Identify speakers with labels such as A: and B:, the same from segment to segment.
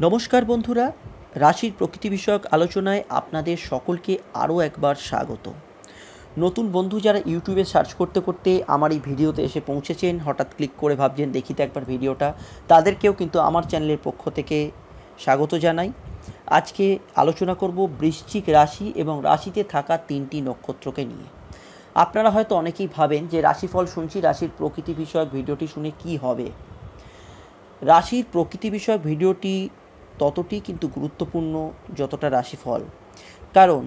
A: নমস্কার বন্ধুরা, রাশির প্রকৃতি বিষয়ক আলোচনায় আপনাদের সকলকে আরও একবার স্বাগত। নতুন বন্ধু যারা ইউটিউবে সার্চ করতে করতে আমার এই ভিডিওতে এসে পৌঁছেছেন, হঠাৎ ক্লিক করে ভাবছেন দেখি তো একবার ভিডিওটা, তাদেরকেও কিন্তু আমার চ্যানেলের পক্ষ থেকে স্বাগত জানাই। আজকে আলোচনা করব বৃশ্চিক রাশি এবং রাশিতে থাকা 3টি নক্ষত্রকে নিয়ে। আপনারা হয়তো অনেকেই ভাবেন যে রাশিফল শুনছি, রাশির প্রকৃতি বিষয়ক ভিডিওটি শুনে কি হবে। রাশির প্রকৃতি বিষয়ক ভিডিওটি ততটি কিন্তু গুরুত্বপূর্ণ যতটা রাশিফল, কারণ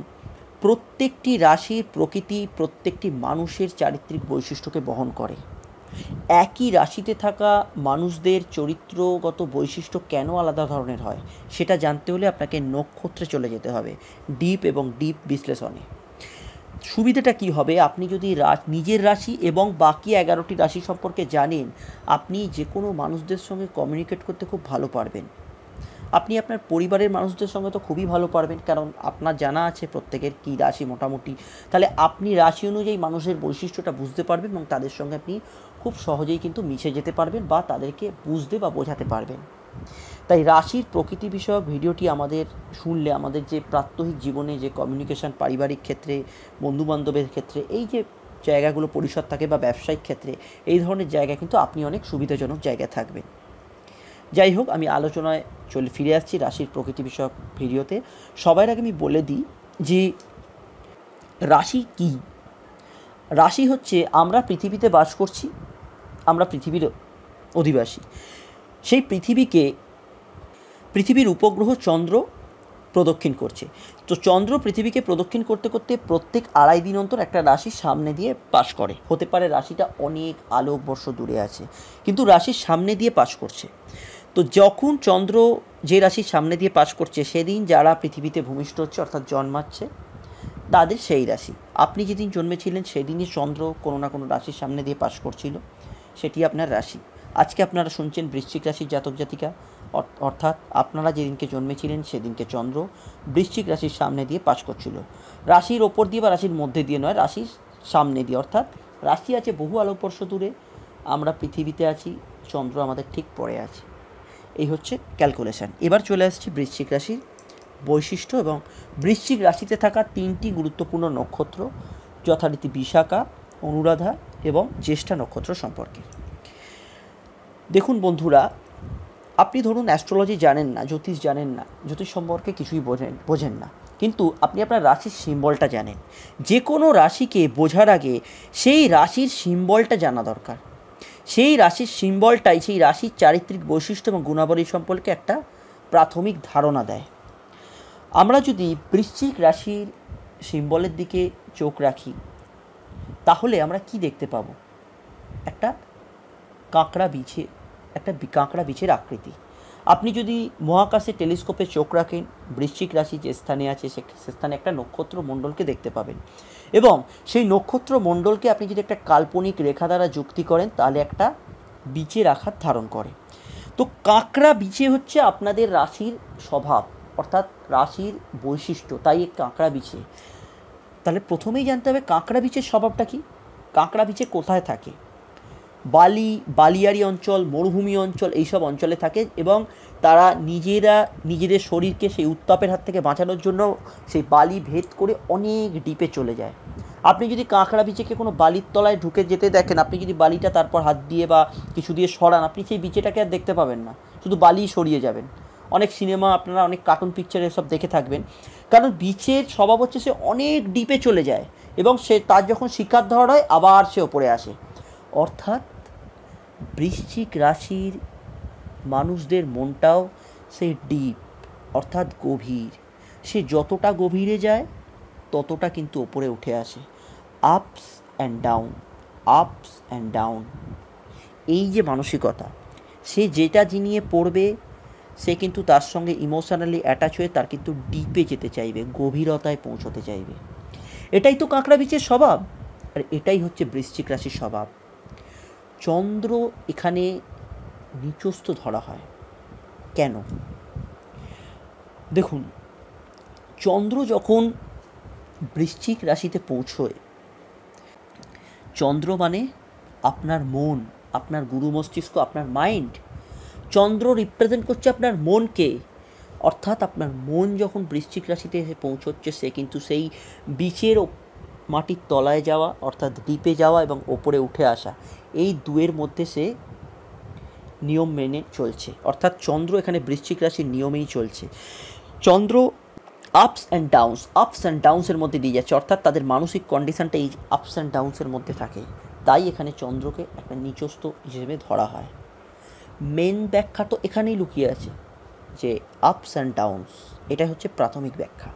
A: প্রত্যেকটি রাশির প্রকৃতি প্রত্যেকটি মানুষের চারিত্রিক বৈশিষ্ট্যকে বহন করে। একই রাশিতে থাকা মানুষদের চরিত্রগত বৈশিষ্ট্য কেন আলাদা ধরনের হয় সেটা জানতে হলে আপনাকে নক্ষত্রে চলে যেতে হবে, ডিপ বিশ্লেষণে। সুবিধাটা কি হবে, আপনি যদি নিজের রাশি এবং বাকি 11টি রাশি সম্পর্কে জানেন, আপনি যে কোনো মানুষদের সঙ্গে কমিউনিকেট করতে খুব ভালো পারবেন। আপনি আপনার পরিবারের মানুষদের সঙ্গে তো খুবই ভালো পারবেন, কারণ আপনার জানা আছে প্রত্যেকের কী রাশি মোটামুটি। তাহলে আপনি রাশি অনুযায়ী মানুষের বৈশিষ্ট্যটা বুঝতে পারবেন এবং তাদের সঙ্গে আপনি খুব সহজেই কিন্তু মিশে যেতে পারবেন বা তাদেরকে বুঝতে বা বোঝাতে পারবেন। তাই রাশির প্রকৃতি বিষয়ক ভিডিওটি আমাদের শুনলে আমাদের যে প্রাত্যহিক জীবনে যে কমিউনিকেশান, পারিবারিক ক্ষেত্রে, বন্ধুবান্ধবের ক্ষেত্রে এই যে জায়গাগুলো পরিসর থাকে বা ব্যবসায়িক ক্ষেত্রে, এই ধরনের জায়গা কিন্তু আপনি অনেক সুবিধাজনক জায়গায় থাকবেন। যাই হোক, আমি আলোচনায় ফিরে আসছি রাশির প্রকৃতি বিষয়ক ভিডিওতে। সবার আগে আমি বলে দিই যে রাশি কী। রাশি হচ্ছে, আমরা পৃথিবীতে বাস করছি, আমরা পৃথিবীর অধিবাসী। সেই পৃথিবীর উপগ্রহ চন্দ্র প্রদক্ষিণ করছে। তো চন্দ্র পৃথিবীকে প্রদক্ষিণ করতে করতে প্রত্যেক 2.5 দিন অন্তর একটা রাশির সামনে দিয়ে পাস করে। হতে পারে রাশিটা অনেক আলোকবর্ষ দূরে আছে, কিন্তু রাশির সামনে দিয়ে পাস করছে। তো যখন চন্দ্র যে রাশির সামনে দিয়ে পাস করছে, সেদিন যারা পৃথিবীতে ভূমিষ্ঠ হচ্ছে অর্থাৎ জন্মাচ্ছে, তাদের সেই রাশি। আপনি যেদিন জন্মেছিলেন সেদিনই চন্দ্র কোনো না কোনো রাশির সামনে দিয়ে পাস করছিল, সেটি আপনার রাশি। আজকে আপনারা শুনছেন বৃশ্চিক রাশির জাতক জাতিকা, অর্থাৎ আপনারা যেদিনকে জন্মেছিলেন সেদিনকে চন্দ্র বৃশ্চিক রাশির সামনে দিয়ে পাস করছিল। রাশির ওপর দিয়ে বা রাশির মধ্যে দিয়ে নয়, রাশির সামনে দিয়ে। অর্থাৎ রাশি আছে বহু আলোকবর্ষ দূরে, আমরা পৃথিবীতে আছি, চন্দ্র আমাদের ঠিক পড়ে আছে। এই হচ্ছে ক্যালকুলেশান। এবার চলে আসছি বৃশ্চিক রাশির বৈশিষ্ট্য এবং বৃশ্চিক রাশিতে থাকা 3টি গুরুত্বপূর্ণ নক্ষত্র, যথারীতি বিশাখা, অনুরাধা এবং জ্যেষ্ঠা নক্ষত্র সম্পর্কে। দেখুন বন্ধুরা, আপনি ধরুন অ্যাস্ট্রোলজি জানেন না, জ্যোতিষ জানেন না, জ্যোতিষ সম্পর্কে কিছুই বোঝেন না, কিন্তু আপনি আপনার রাশির সিম্বলটা জানেন। যে কোনো রাশিকে বোঝার আগে সেই রাশির সিম্বলটা জানা দরকার। সেই রাশির সিম্বলটাই সেই রাশির চারিত্রিক বৈশিষ্ট্য এবং গুণাবলী সম্পর্কে একটা প্রাথমিক ধারণা দেয়। আমরা যদি বৃশ্চিক রাশির সিম্বলের দিকে চোখ রাখি, তাহলে আমরা কি দেখতে পাবো? একটা কাঁকড়া বিছের আকৃতি। আপনি যদি মহাকাশে টেলিস্কোপে চোখ রাখেন, বৃশ্চিক রাশি যে স্থানে আছে সে স্থানে একটা নক্ষত্র মণ্ডলকে দেখতে পাবেন, এবং সেই নক্ষত্র মণ্ডলকে আপনি যদি একটা কাল্পনিক রেখা দ্বারা যুক্তি করেন, তাহলে একটা বিচের আকার ধারণ করে। তো কাঁকড়া বিছে হচ্ছে আপনাদের রাশির স্বভাব, অর্থাৎ রাশির বৈশিষ্ট্য, তাই কাঁকড়া বিছে। তাহলে প্রথমেই জানতে হবে কাঁকড়া বিছের স্বভাবটা কী। কাঁকড়া বিছে কোথায় থাকে? বালিয়াড়ি অঞ্চল, মরুভূমি অঞ্চল, এইসব অঞ্চলে থাকে, এবং তারা নিজেদের শরীরকে সেই উত্তাপের হাত থেকে বাঁচানোর জন্য সেই বালি ভেদ করে অনেক ডিপে চলে যায়। আপনি যদি কাঁকড়া বিছেকে কোনো বালির তলায় ঢুকে যেতে দেখেন, আপনি যদি বালিটা তারপর হাত দিয়ে বা কিছু দিয়ে সরান, আপনি সেই বিছেটাকে আর দেখতে পাবেন না, শুধু বালি সরিয়ে যাবেন। অনেক সিনেমা, আপনারা অনেক কার্টুন পিকচার এসব দেখে থাকবেন, কারণ বিছের স্বভাব হচ্ছে সে অনেক ডিপে চলে যায় এবং তার যখন শিকার ধরা হয় আবার সে ওপরে আসে। অর্থাৎ বৃশ্চিক রাশির মানুষদের মনটাও সেই ডিপ, অর্থাৎ গভীর। সে যতটা গভীরে যায় ততটা কিন্তু ওপরে উঠে আসে। আপস অ্যান্ড ডাউন, এই যে মানসিকতা, সে যেটা জিনিয়ে পড়বে সে কিন্তু তার সঙ্গে ইমোশনালি অ্যাটাচ হয়ে তার কিন্তু ডিপে যেতে চাইবে, গভীরতায় পৌঁছতে চাইবে। এটাই তো কাঁকড়া বিছের স্বভাব, আর এটাই হচ্ছে বৃশ্চিক রাশির স্বভাব। চন্দ্র এখানে নিচস্থ ধরা হয় কেন? দেখুন, চন্দ্র যখন বৃশ্চিক রাশিতে পৌঁছয়, চন্দ্র মানে আপনার মন, আপনার গুরু মস্তিষ্ক, আপনার মাইন্ড। চন্দ্র রিপ্রেজেন্ট করছে আপনার মনকে, অর্থাৎ আপনার মন যখন বৃশ্চিক রাশিতে এসে পৌঁছচ্ছে, সে কিন্তু সেই বিচের মাটির তলায় যাওয়া অর্থাৎ ডিপে যাওয়া এবং ওপরে উঠে আসা, এই দুয়ের মধ্যে সে নিয়ম মেনে চলছে। অর্থাৎ চন্দ্র এখানে বৃশ্চিক রাশির নিয়মেই চলছে। চন্দ্র আপস অ্যান্ড ডাউনসের মধ্যে দিয়ে যাচ্ছে, অর্থাৎ তাদের মানসিক কন্ডিশানটা এই আপস অ্যান্ড ডাউনসের মধ্যে থাকে। তাই এখানে চন্দ্রকে একটা নিচস্থ হিসেবে ধরা হয়। মেন ব্যাখ্যা তো এখানেই লুকিয়ে আছে যে আপস অ্যান্ড ডাউনস, এটা হচ্ছে প্রাথমিক ব্যাখ্যা।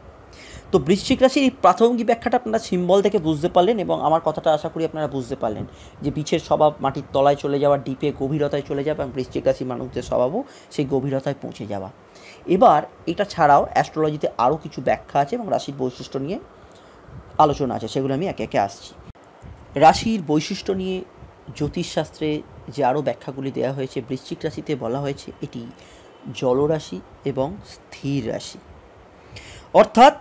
A: তো বৃশ্চিক রাশির এই প্রাথমিক ব্যাখ্যাটা আপনারা সিম্বল থেকে বুঝতে পারলেন এবং আমার কথাটা আশা করি আপনারা বুঝতে পারলেন যে বিছের স্বভাব মাটির তলায় চলে যাওয়া, ডিপে গভীরতায় চলে যাওয়া এবং বৃশ্চিক রাশির মানুষদের স্বভাবও সেই গভীরতায় পৌঁছে যাওয়া। এবার এটা ছাড়াও অ্যাস্ট্রোলজিতে আরও কিছু ব্যাখ্যা আছে এবং রাশির বৈশিষ্ট্য নিয়ে আলোচনা আছে, সেগুলো আমি একে একে আসছি। রাশির বৈশিষ্ট্য নিয়ে জ্যোতিষশাস্ত্রে যে আরও ব্যাখ্যাগুলি দেওয়া হয়েছে, বৃশ্চিক রাশিতে বলা হয়েছে এটি জলরাশি এবং স্থির রাশি। অর্থাৎ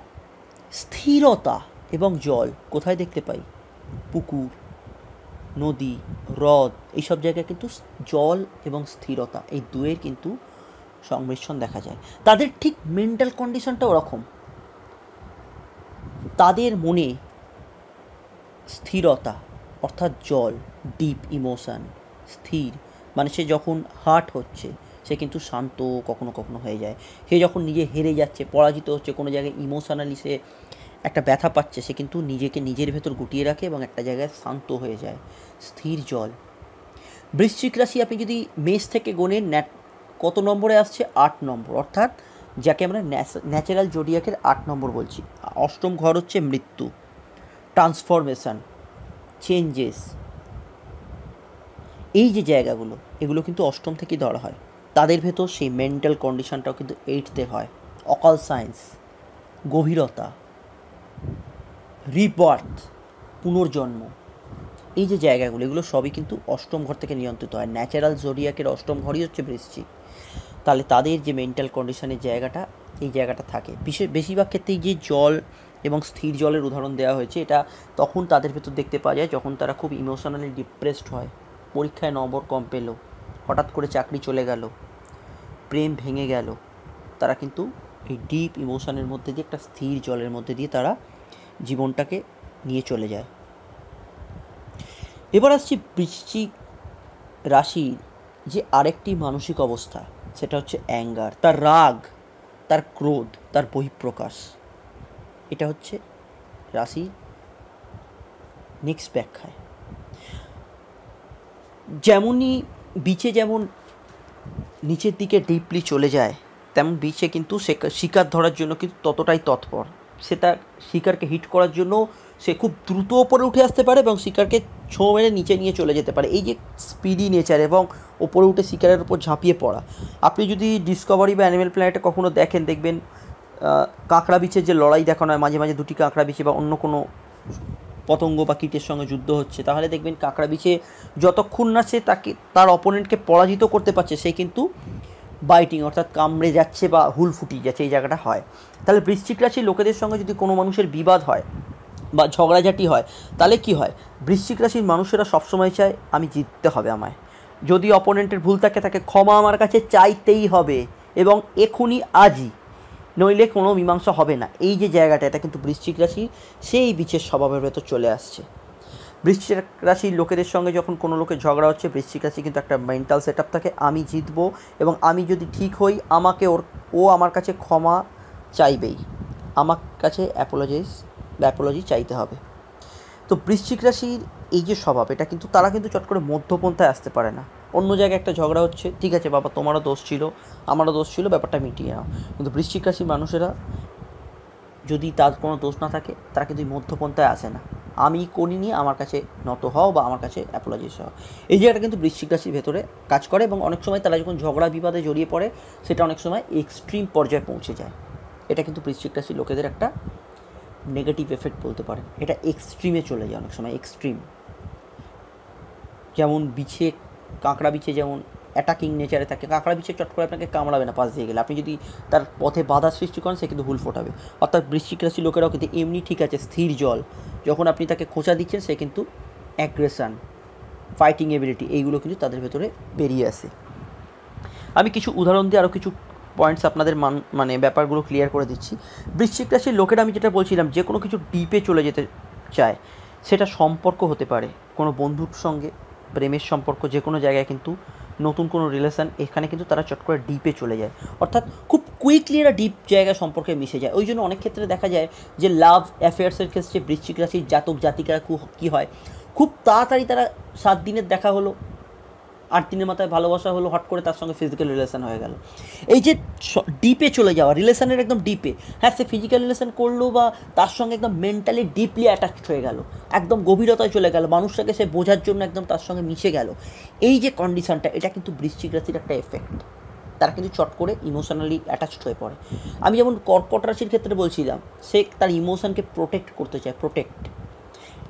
A: স্থিরতা এবং জল কোথায় দেখতে পাই? পুকুর, নদী, হ্রদ, এইসব জায়গায় কিন্তু জল এবং স্থিরতা এই দুয়ের কিন্তু সংমিশ্রণ দেখা যায়। তাদের ঠিক মেন্টাল কন্ডিশনটা ওরকম, তাদের মনে স্থিরতা অর্থাৎ জল, ডিপ ইমোশান, স্থির মানে সে যখন হার্ট হচ্ছে সে কিন্তু শান্ত কখনো কখনো হয়ে যায়। সে যখন নিজে হেরে যাচ্ছে, পরাজিত হচ্ছে, কোনো জায়গায় ইমোশনালি সে একটা ব্যথা পাচ্ছে, সে কিন্তু নিজেকে নিজের ভেতর গুটিয়ে রাখে এবং একটা জায়গায় শান্ত হয়ে যায়। স্থির জল। বৃশ্চিক রাশি আপনি যদি মেষ থেকে গোনেন, কত নম্বরে আসছে? 8 নম্বর, অর্থাৎ যাকে আমরা ন্যাচারাল জোডিয়াকের 8 নম্বর বলছি। অষ্টম ঘর হচ্ছে মৃত্যু, ট্রান্সফরমেশান, চেঞ্জেস, এই যে জায়গাগুলো এগুলো কিন্তু অষ্টম থেকেই ধরা হয়। তাদের ভেতর সেই মেন্টাল কন্ডিশনটাও কিন্তু 8তে হয়। অকাল সায়েন্স, গভীরতা, রিবার্থ, পুনর্জন্ম, এই যে জায়গাগুলো এগুলো সবই কিন্তু অষ্টম ঘর থেকে নিয়ন্ত্রিত হয়। ন্যাচারাল জোডিয়াকের অষ্টম ঘরই হচ্ছে বৃশ্চিক। তাহলে তাদের যে মেন্টাল কন্ডিশনের জায়গাটা, এই জায়গাটা থাকে। বেশিরভাগ ক্ষেত্রেই যে জল এবং স্থির জলের উদাহরণ দেওয়া হয়েছে, এটা তখন তাদের ভেতর দেখতে পাওয়া যায় যখন তারা খুব ইমোশনালি ডিপ্রেসড হয়, পরীক্ষায় নম্বর কম পেল, হঠাৎ করে চাকরি চলে গেল, প্রেম ভেঙে গেল, তারা কিন্তু এই ডিপ ইমোশনের মধ্যে দিয়ে একটা স্থির জলের মধ্যে দিয়ে তারা জীবনটাকে নিয়ে চলে যায়। এবার আসছি বৃশ্চিক রাশির যে আরেকটি মানসিক অবস্থা, সেটা হচ্ছে অ্যাঙ্গার, তার রাগ, তার ক্রোধ, তার বহিঃপ্রকাশ। এটা হচ্ছে রাশি নেক্সট ব্যাখ্যায়। যেমনই বিচে যেমন নিচের দিকে ডিপলি চলে যায়, তেমন বিচে কিন্তু সে শিকার ধরার জন্য কিন্তু ততটাই তৎপর। সে তার শিকারকে হিট করার জন্য সে খুব দ্রুত ওপরে উঠে আসতে পারে এবং শিকারকে ছোঁ মেরে নিচে নিয়ে চলে যেতে পারে। এই যে স্পিডি নেচার এবং ওপরে উঠে শিকারের উপর ঝাঁপিয়ে পড়া, আপনি যদি ডিসকভারি বা অ্যানিম্যাল প্ল্যানেটে কখনো দেখবেন কাঁকড়া বিচের যে লড়াই দেখানো হয়, মাঝে মাঝে দুটি কাঁকড়া বিচে বা অন্য কোনো পতঙ্গ বা কীটের সঙ্গে যুদ্ধ হচ্ছে, তাহলে দেখবেন কাঁকড়া বিচে যতক্ষণ না সে তার অপোনেন্টকে পরাজিত করতে পারছে, সে কিন্তু বাইটিং অর্থাৎ কামড়ে যাচ্ছে বা হুল ফুটিয়ে যাচ্ছে, এই জায়গাটা হয়। তাহলে বৃশ্চিক রাশির লোকেদের সঙ্গে যদি কোনো মানুষের বিবাদ হয় বা ঝগড়াঝাটি হয়, তাহলে কি হয়? বৃশ্চিক রাশির মানুষেরা সবসময় চায় আমি জিততে হবে আমায়। যদি অপোনেন্টের ভুল থাকে তাকে ক্ষমা আমার কাছে চাইতেই হবে এবং এখনই আজই, নইলে কোনো মীমাংসা হবে না। এই যে জায়গাটা, এটা কিন্তু বৃশ্চিক রাশি সেই বিচের স্বভাবের ভেতর চলে আসছে। বৃশ্চিক রাশির লোকেদের সঙ্গে যখন কোনো লোকের ঝগড়া হচ্ছে, বৃশ্চিক রাশি কিন্তু একটা মেন্টাল সেট আপ থাকে, আমি জিতবো এবং আমি যদি ঠিক হই আমাকে ও আমার কাছে ক্ষমা চাইবেই, আমার কাছে অ্যাপোলজি চাইতে হবে। তো বৃশ্চিক রাশির এই যে স্বভাব, এটা কিন্তু তারা কিন্তু চট করে মধ্যপন্থায় আসতে পারে না। অন্য জায়গায় একটা ঝগড়া হচ্ছে, ঠিক আছে বাবা তোমারও দোষ ছিল আমারও দোষ ছিল, ব্যাপারটা মিটিয়ে নাও। কিন্তু বৃশ্চিক রাশির মানুষেরা যদি তার কোনো দোষ না থাকে, তারা কিন্তু মধ্যপন্থায় আসে না। আমি করিনি, আমার কাছে নত হও বা আমার কাছে অ্যাপোলজিস হও, এই জায়গাটা কিন্তু বৃশ্চিক রাশির ভেতরে কাজ করে। এবং অনেক সময় তারা যখন ঝগড়া বিবাদে জড়িয়ে পড়ে, সেটা অনেক সময় এক্সট্রিম পর্যায়ে পৌঁছে যায়। এটা কিন্তু বৃশ্চিক রাশির লোকেদের একটা নেগেটিভ এফেক্ট বলতে পারেন। এটা এক্সট্রিমে চলে যায় অনেক সময়, এক্সট্রিম। যেমন বিছে, কাঁকড়া বিছে যেমন অ্যাটাকিং নেচারে থাকে, কাঁকড়া বিছে চট করে আপনাকে কামড়াবে না পাশ দিয়ে গেলে, আপনি যদি তার পথে বাধা সৃষ্টি করেন সে কিন্তু হুল ফোটাবে। অর্থাৎ বৃশ্চিক রাশির লোকেরাও কিন্তু এমনি ঠিক আছে স্থির জল, যখন আপনি তাকে খোঁচা দিচ্ছেন সে কিন্তু অ্যাগ্রেশন, ফাইটিং এবিলিটি, এইগুলো কিন্তু তাদের ভেতরে বেরিয়ে আসে। আমি কিছু উদাহরণ দিয়ে আরও কিছু পয়েন্টস আপনাদের মানে ব্যাপারগুলো ক্লিয়ার করে দিচ্ছি। বৃশ্চিক রাশির লোকেরা, আমি যেটা বলছিলাম, যে কোনো কিছু ডিপে চলে যেতে চায়। সেটা সম্পর্ক হতে পারে, কোনো বন্ধুর সঙ্গে, প্রেমের সম্পর্ক, যে কোনো জায়গায় কিন্তু নতুন কোনো রিলেশান, এখানে কিন্তু তারা চট করে ডিপে চলে যায়, অর্থাৎ খুব কুইকলি এরা ডিপ জায়গায় সম্পর্কে মিশে যায়। ওই জন্য অনেক ক্ষেত্রে দেখা যায় যে লাভ অ্যাফেয়ার্সের ক্ষেত্রে বৃশ্চিক রাশির জাতক জাতিকারা কী হয়, খুব তাড়াতাড়ি তারা 7 দিনের দেখা হলো, 8 দিনের মাথায় ভালোবাসা হলো, হট করে তার সঙ্গে ফিজিক্যাল রিলেশন হয়ে গেল। এই যে ডিপে চলে যাওয়া, রিলেশনের একদম ডিপে, হ্যাঁ সে ফিজিক্যাল রিলেশন করলো বা তার সঙ্গে একদম মেন্টালি ডিপলি অ্যাটাচড হয়ে গেল, একদম গভীরতায় চলে গেল, মানুষটাকে সে বোঝার জন্য একদম তার সঙ্গে মিশে গেল। এই যে কন্ডিশনটা, এটা কিন্তু বৃশ্চিক রাশির একটা এফেক্ট। তারা কিন্তু চট করে ইমোশনালি অ্যাটাচড হয়ে পড়ে। আমি যেমন কর্কট রাশির ক্ষেত্রে বলছিলাম, সে তার ইমোশনকে প্রোটেক্ট করতে চায়, প্রোটেক্ট।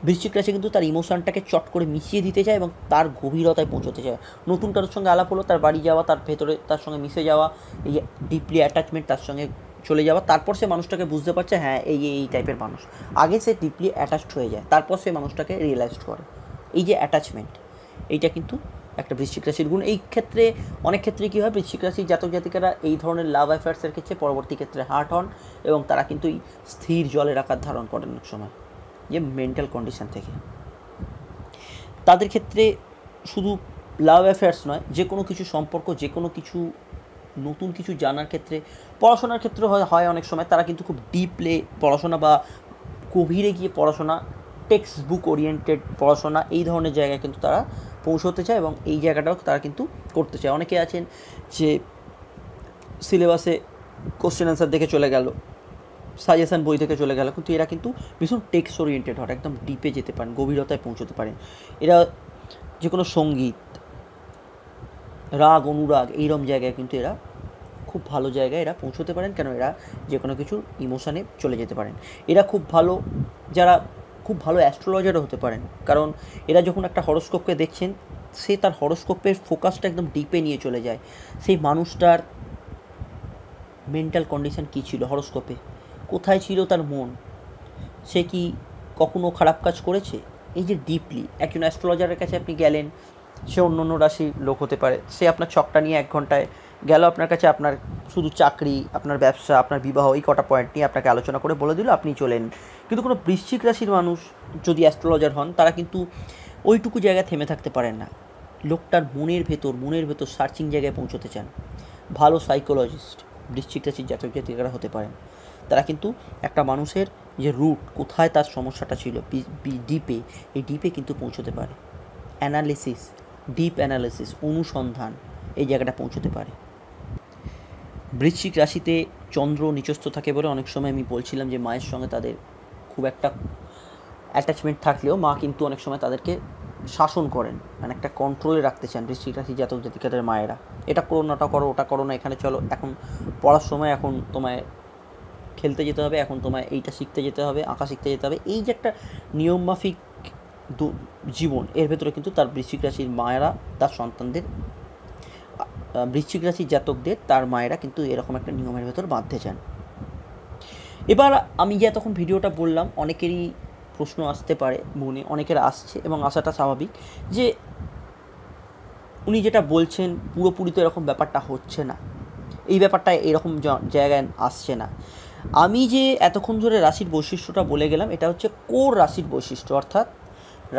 A: বৃশ্চিক রাশি কিন্তু তার ইমোশনটাকে চট করে মিশিয়ে দিতে চায় এবং তার গভীরতায় পৌঁছতে চায়। নতুন কারোর সঙ্গে আলাপ হলো, তার বাড়ি যাওয়া, তার ভেতরে তার সঙ্গে মিশে যাওয়া, এই যে ডিপলি অ্যাটাচমেন্ট, তার সঙ্গে চলে যাওয়া, তারপর সে মানুষটাকে বুঝতে পারছে হ্যাঁ এই টাইপের মানুষ। আগে সে ডিপলি অ্যাটাচড হয়ে যায়, তারপর সে মানুষটাকে রিয়েলাইজ করে। এই যে অ্যাটাচমেন্ট, এইটা কিন্তু একটা বৃশ্চিক রাশির গুণ। এই ক্ষেত্রে অনেক ক্ষেত্রে কী হয়, বৃশ্চিক রাশির জাতক জাতিকারা এই ধরনের লাভ অ্যাফেয়ার্সের ক্ষেত্রে পরবর্তী ক্ষেত্রে হার্ট হন এবং তারা কিন্তু এই স্থির জলের আকার ধারণ করেন অনেক সময়, যে মেন্টাল কন্ডিশন থেকে। তাদের ক্ষেত্রে শুধু লাভ অ্যাফেয়ার্স নয়, যে কোনো কিছু সম্পর্ক, যে কোনো কিছু নতুন কিছু জানার ক্ষেত্রে, পড়াশোনার ক্ষেত্রে হয় অনেক সময়, তারা কিন্তু খুব ডিপলে পড়াশোনা বা গভীরে গিয়ে পড়াশোনা, টেক্সট বুক ওরিয়েন্টেড পড়াশোনা, এই ধরনের জায়গায় কিন্তু তারা পৌঁছতে চায় এবং এই জায়গাটাও তারা কিন্তু করতে চায়। অনেকে আছেন যে সিলেবাসে কোশ্চেন অ্যান্সার দেখে চলে গেল, সাজেশান বই থেকে চলে গেল, কিন্তু এরা কিন্তু ভীষণ টেক্সট ওরিয়েন্টেড হয়, একদম ডিপে যেতে পারেন, গভীরতায় পৌঁছতে পারেন। এরা যে কোনো সঙ্গীত, রাগ, অনুরাগ, এইরকম জায়গায় কিন্তু এরা খুব ভালো জায়গায় এরা পৌঁছতে পারেন। কেন, এরা যে কোনো কিছু ইমোশানে চলে যেতে পারেন। এরা খুব ভালো, যারা খুব ভালো অ্যাস্ট্রোলজারও হতে পারেন, কারণ এরা যখন একটা হরোস্কোপকে দেখছেন, সে তার হরোস্কোপের ফোকাসটা একদম ডিপে নিয়ে চলে যায়। সেই মানুষটার মেন্টাল কন্ডিশন কী ছিল হরোস্কোপে, কোথায় ছিল তার মন, সে কি কখনো খারাপ কাজ করেছে, এই যে ডিপলি। একজন অ্যাস্ট্রোলজারের কাছে আপনি গেলেন, সে অন্য অন্য রাশির লোক হতে পারে, সে আপনার ছকটা নিয়ে 1 ঘন্টায় গেল আপনার কাছে, আপনার শুধু চাকরি, আপনার ব্যবসা, আপনার বিবাহ, এই কটা পয়েন্ট নিয়ে আপনাকে আলোচনা করে বলে দিল, আপনি চলেন। কিন্তু কোনো বৃশ্চিক রাশির মানুষ যদি অ্যাস্ট্রোলজার হন, তারা কিন্তু ওইটুকু জায়গায় থেমে থাকতে পারেন না, লোকটার মনের ভেতর সার্চিং জায়গায় পৌঁছতে চান। ভালো সাইকোলজিস্ট বৃশ্চিক রাশির জাতক জাতিকারা হতে পারেন। তারা কিন্তু একটা মানুষের যে রুট, কোথায় তার সমস্যাটা ছিল ডিপে, এই ডিপে কিন্তু পৌঁছতে পারে। অ্যানালিসিস, ডিপ অ্যানালিসিস, অনুসন্ধান, এই জায়গাটা পৌঁছতে পারে। বৃশ্চিক রাশিতে চন্দ্র নিচস্থ থাকে বলে অনেক সময় আমি বলছিলাম যে মায়ের সঙ্গে তাদের খুব একটা অ্যাটাচমেন্ট থাকলেও মা কিন্তু অনেক সময় তাদেরকে শাসন করেন, মানে একটা কন্ট্রোলে রাখতে চান বৃশ্চিক রাশি জাতক জাতিকাদের মায়েরা। এটা করো না, ওটা করো, ওটা করো না, এখানে চলো, এখন পড়ার সময়, এখন তোমায় খেলতে যেতে হবে, এখন তোমায় এইটা শিখতে যেতে হবে, আঁকা শিখতে যেতে হবে। এই যে একটা নিয়মমাফিক জীবন, এর ভেতরে কিন্তু তার বৃশ্চিক রাশির মায়েরা তার সন্তানদের, বৃশ্চিক রাশির জাতকদের তার মায়েরা কিন্তু এরকম একটা নিয়মের ভেতর বাঁধতে চান। এবার আমি যে এতক্ষণ ভিডিওটা বললাম, অনেকেরই প্রশ্ন আসতে পারে মনে, অনেকের আসছে এবং আসাটা স্বাভাবিক, যে উনি যেটা বলছেন পুরোপুরি তো এরকম ব্যাপারটা হচ্ছে না, এই ব্যাপারটা এরকম জায়গায় আসছে না। আমি যে এতক্ষণ ধরে রাশির বৈশিষ্ট্যটা বলে গেলাম, এটা হচ্ছে কোর রাশির বৈশিষ্ট্য, অর্থাৎ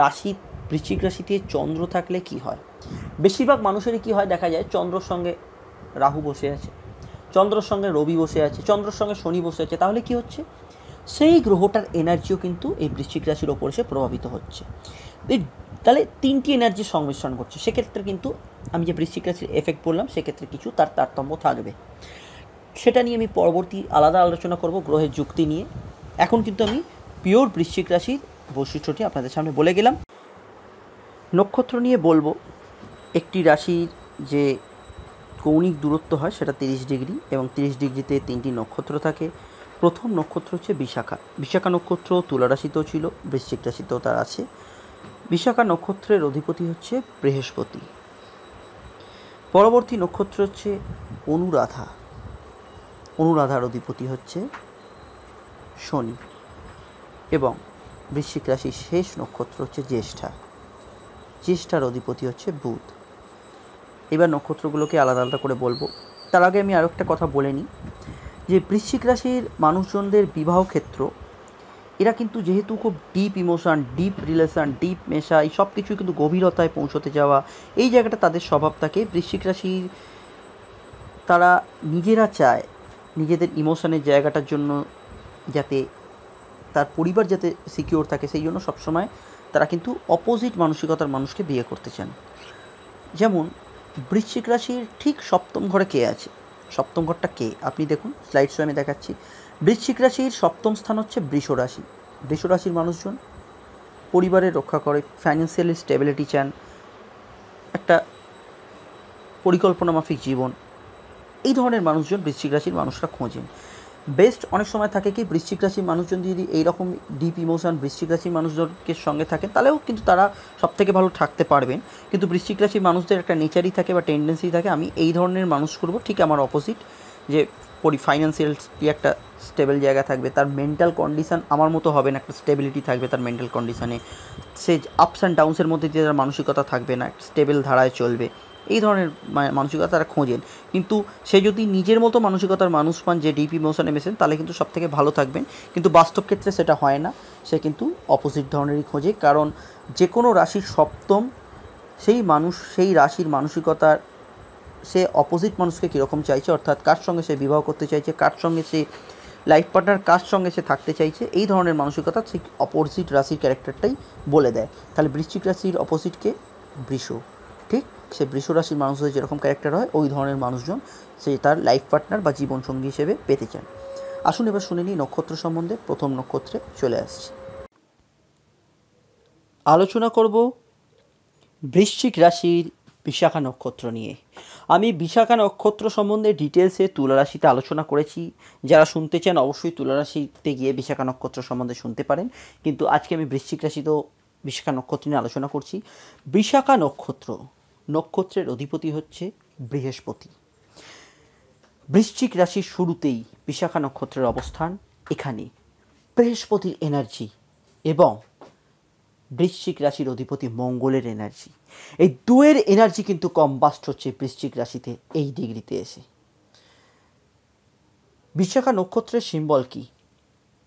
A: রাশি, বৃশ্চিক রাশিতে চন্দ্র থাকলে কি হয়। বেশিরভাগ মানুষেরই কী হয়, দেখা যায় চন্দ্রর সঙ্গে রাহু বসে আছে, চন্দ্রর সঙ্গে রবি বসে আছে, চন্দ্রর সঙ্গে শনি বসে আছে, তাহলে কি হচ্ছে, সেই গ্রহটার এনার্জিও কিন্তু এই বৃশ্চিক রাশির ওপর এসে প্রভাবিত হচ্ছে। তাহলে 3টি এনার্জির সংমিশ্রণ করছে। সেক্ষেত্রে কিন্তু আমি যে বৃশ্চিক রাশির এফেক্ট বললাম, সেক্ষেত্রে কিছু তার তারতম্য থাকবে, সেটা নিয়ে আমি পরবর্তী আলাদা আলোচনা করব গ্রহের যুক্তি নিয়ে। এখন কিন্তু আমি পিওর বৃশ্চিক রাশির বৈশিষ্ট্যটি আপনাদের সামনে বলে গেলাম। নক্ষত্র নিয়ে বলবো, একটি রাশির যে কৌণিক দূরত্ব হয় সেটা 30 ডিগ্রি এবং 30 ডিগ্রিতে 3টি নক্ষত্র থাকে। প্রথম নক্ষত্র হচ্ছে বিশাখা। বিশাখা নক্ষত্র তুলা রাশিতেও ছিল, বৃশ্চিক রাশিতেও তার আছে। বিশাখা নক্ষত্রের অধিপতি হচ্ছে বৃহস্পতি। পরবর্তী নক্ষত্র হচ্ছে অনুরাধা। অনুরাধার অধিপতি হচ্ছে শনি এবং বৃশ্চিক রাশির শেষ নক্ষত্র হচ্ছে জ্যেষ্ঠা। জ্যেষ্ঠার অধিপতি হচ্ছে বুধ। এবার নক্ষত্রগুলোকে আলাদা আলাদা করে বলবো। তার আগে আমি আরও একটা কথা বলে নিই যে বৃশ্চিক রাশির মানুষজনদের বিবাহ ক্ষেত্র, এরা কিন্তু যেহেতু খুব deep emotion, deep relation, deep মেশা, এই সব কিছুই কিন্তু গভীরতায় পৌঁছতে যাওয়া, এই জায়গাটা তাদের স্বভাব থাকে। বৃশ্চিক রাশির তারা নিজেরা চায় নিজেদের ইমোশনের জায়গাটার জন্য যাতে তার পরিবার যাতে সিকিওর থাকে, সেই জন্য সবসময় তারা কিন্তু অপোজিট মানসিকতার মানুষকে বিয়ে করতে চান। যেমন বৃশ্চিক রাশির ঠিক সপ্তম ঘরে কে আছে, সপ্তম ঘরটা কে আপনি দেখুন, স্লাইড শো আমি দেখাচ্ছি। বৃশ্চিক রাশির সপ্তম স্থান হচ্ছে বৃষ রাশি। বৃষ রাশির মানুষজন পরিবারের রক্ষা করে, ফাইন্যান্সিয়ালি স্টেবিলিটি চান, একটা পরিকল্পনা মাফিক জীবন, এই ধরনের মানুষজন বৃশ্চিক রাশির মানুষরা খোঁজেন। বেস্ট অনেক সময় থাকে কি, বৃশ্চিক রাশির মানুষজন যদি এইরকম ডিপ ইমোশন বৃশ্চিক রাশির মানুষজনকে সঙ্গে থাকেন, তাহলেও কিন্তু তারা সবথেকে ভালো থাকতে পারবেন। কিন্তু বৃশ্চিক রাশির মানুষদের একটা নেচারই থাকে বা টেন্ডেন্সি থাকে, আমি এই ধরনের মানুষ করব, ঠিক আমার অপোজিট, যে ফাইন্যান্সিয়াল একটা স্টেবল জায়গা থাকবে, তার মেন্টাল কন্ডিশান আমার মতো হবে না, একটা স্টেবিলিটি থাকবে তার মেন্টাল কন্ডিশানে, সে আপস অ্যান্ড ডাউন্সের মধ্যে দিয়ে তার মানসিকতা থাকবে না, স্টেবল ধারায় চলবে, এই ধরনের মানসিকতা তারা খোঁজেন। কিন্তু সে যদি নিজের মতো মানসিকতার মানুষ পান যে ডিপ ইমোশনে মেশেন, তাহলে কিন্তু সবথেকে ভালো থাকবেন। কিন্তু বাস্তব ক্ষেত্রে সেটা হয় না, সে কিন্তু অপোজিট ধরনেরই খোঁজে। কারণ যে কোনো রাশির সপ্তম, সেই মানুষ সেই রাশির মানসিকতার, সে অপোজিট মানুষকে কীরকম চাইছে, অর্থাৎ কার সঙ্গে সে বিবাহ করতে চাইছে, কার সঙ্গে সে লাইফ পার্টনার, কার সঙ্গে সে থাকতে চাইছে, এই ধরনের মানসিকতা ঠিক অপোজিট রাশির ক্যারেক্টারটাই বলে দেয়। তাহলে বৃশ্চিক রাশির অপোজিটকে বৃষ, ঠিক সে বৃষ রাশির মানুষদের যেরকম ক্যারেক্টার হয়, ওই ধরনের মানুষজন সে তার লাইফ পার্টনার বা জীবনসঙ্গী হিসেবে পেতে চান। আসুন এবার শুনে নিই নক্ষত্র সম্বন্ধে। প্রথম নক্ষত্রে চলে আসছি, আলোচনা করব বৃশ্চিক রাশির বিশাখা নক্ষত্র নিয়ে। আমি বিশাখা নক্ষত্র সম্বন্ধে ডিটেলসে তুলা রাশিতে আলোচনা করেছি, যারা শুনতে চান অবশ্যই তুলা রাশিতে গিয়ে বিশাখা নক্ষত্র সম্বন্ধে শুনতে পারেন। কিন্তু আজকে আমি বৃশ্চিক রাশিতেও বিশাখা নক্ষত্র নিয়ে আলোচনা করছি। বিশাখা নক্ষত্রের অধিপতি হচ্ছে বৃহস্পতি। বৃশ্চিক রাশির শুরুতেই বিশাখা নক্ষত্রের অবস্থান, এখানে বৃহস্পতির এনার্জি এবং বৃশ্চিক রাশির অধিপতি মঙ্গলের এনার্জি, এই দুয়ের এনার্জি কিন্তু কম্বাস্ট হচ্ছে বৃশ্চিক রাশিতে এই ডিগ্রিতে এসে। বিশাখা নক্ষত্রের সিম্বল কি?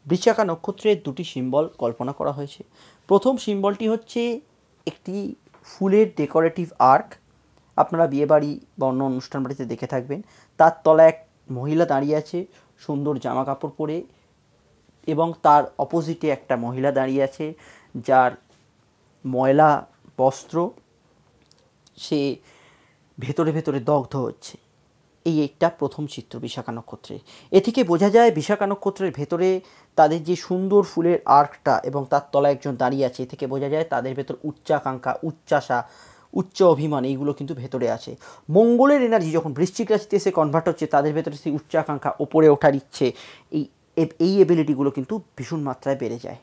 A: বিশাখা নক্ষত্রের দুটি সিম্বল কল্পনা করা হয়েছে। প্রথম সিম্বলটি হচ্ছে একটি ফুলের ডেকোরেটিভ আর্ক, আপনারা বিয়েবাড়ি বা অন্য অনুষ্ঠান বাড়িতে দেখে থাকবেন। তার তলায় এক মহিলা দাঁড়িয়ে আছে সুন্দর জামা কাপড় পরে, এবং তার অপোজিটে একটা মহিলা দাঁড়িয়ে আছে যার ময়লা বস্ত্র, সে ভেতরে ভেতরে দগ্ধ হচ্ছে। এই একটা প্রথম চিত্র বিশাখা নক্ষত্রে। এ থেকে বোঝা যায় বিশাখা নক্ষত্রের ভেতরে তাদের যে সুন্দর ফুলের আর্কটা এবং তার তলায় একজন দাঁড়িয়ে আছে, এ থেকে বোঝা যায় তাদের ভেতর উচ্চাকাঙ্ক্ষা, উচ্চাশা, উচ্চ অভিমান, এইগুলো কিন্তু ভেতরে আছে। মঙ্গলের এনার্জি যখন বৃশ্চিক রাশিতে এসে কনভার্ট হচ্ছে, তাদের ভেতরে সেই উচ্চাকাঙ্ক্ষা, ওপরে ওঠার ইচ্ছে, এই এবিলিটিগুলো কিন্তু ভীষণ মাত্রায় বেড়ে যায়।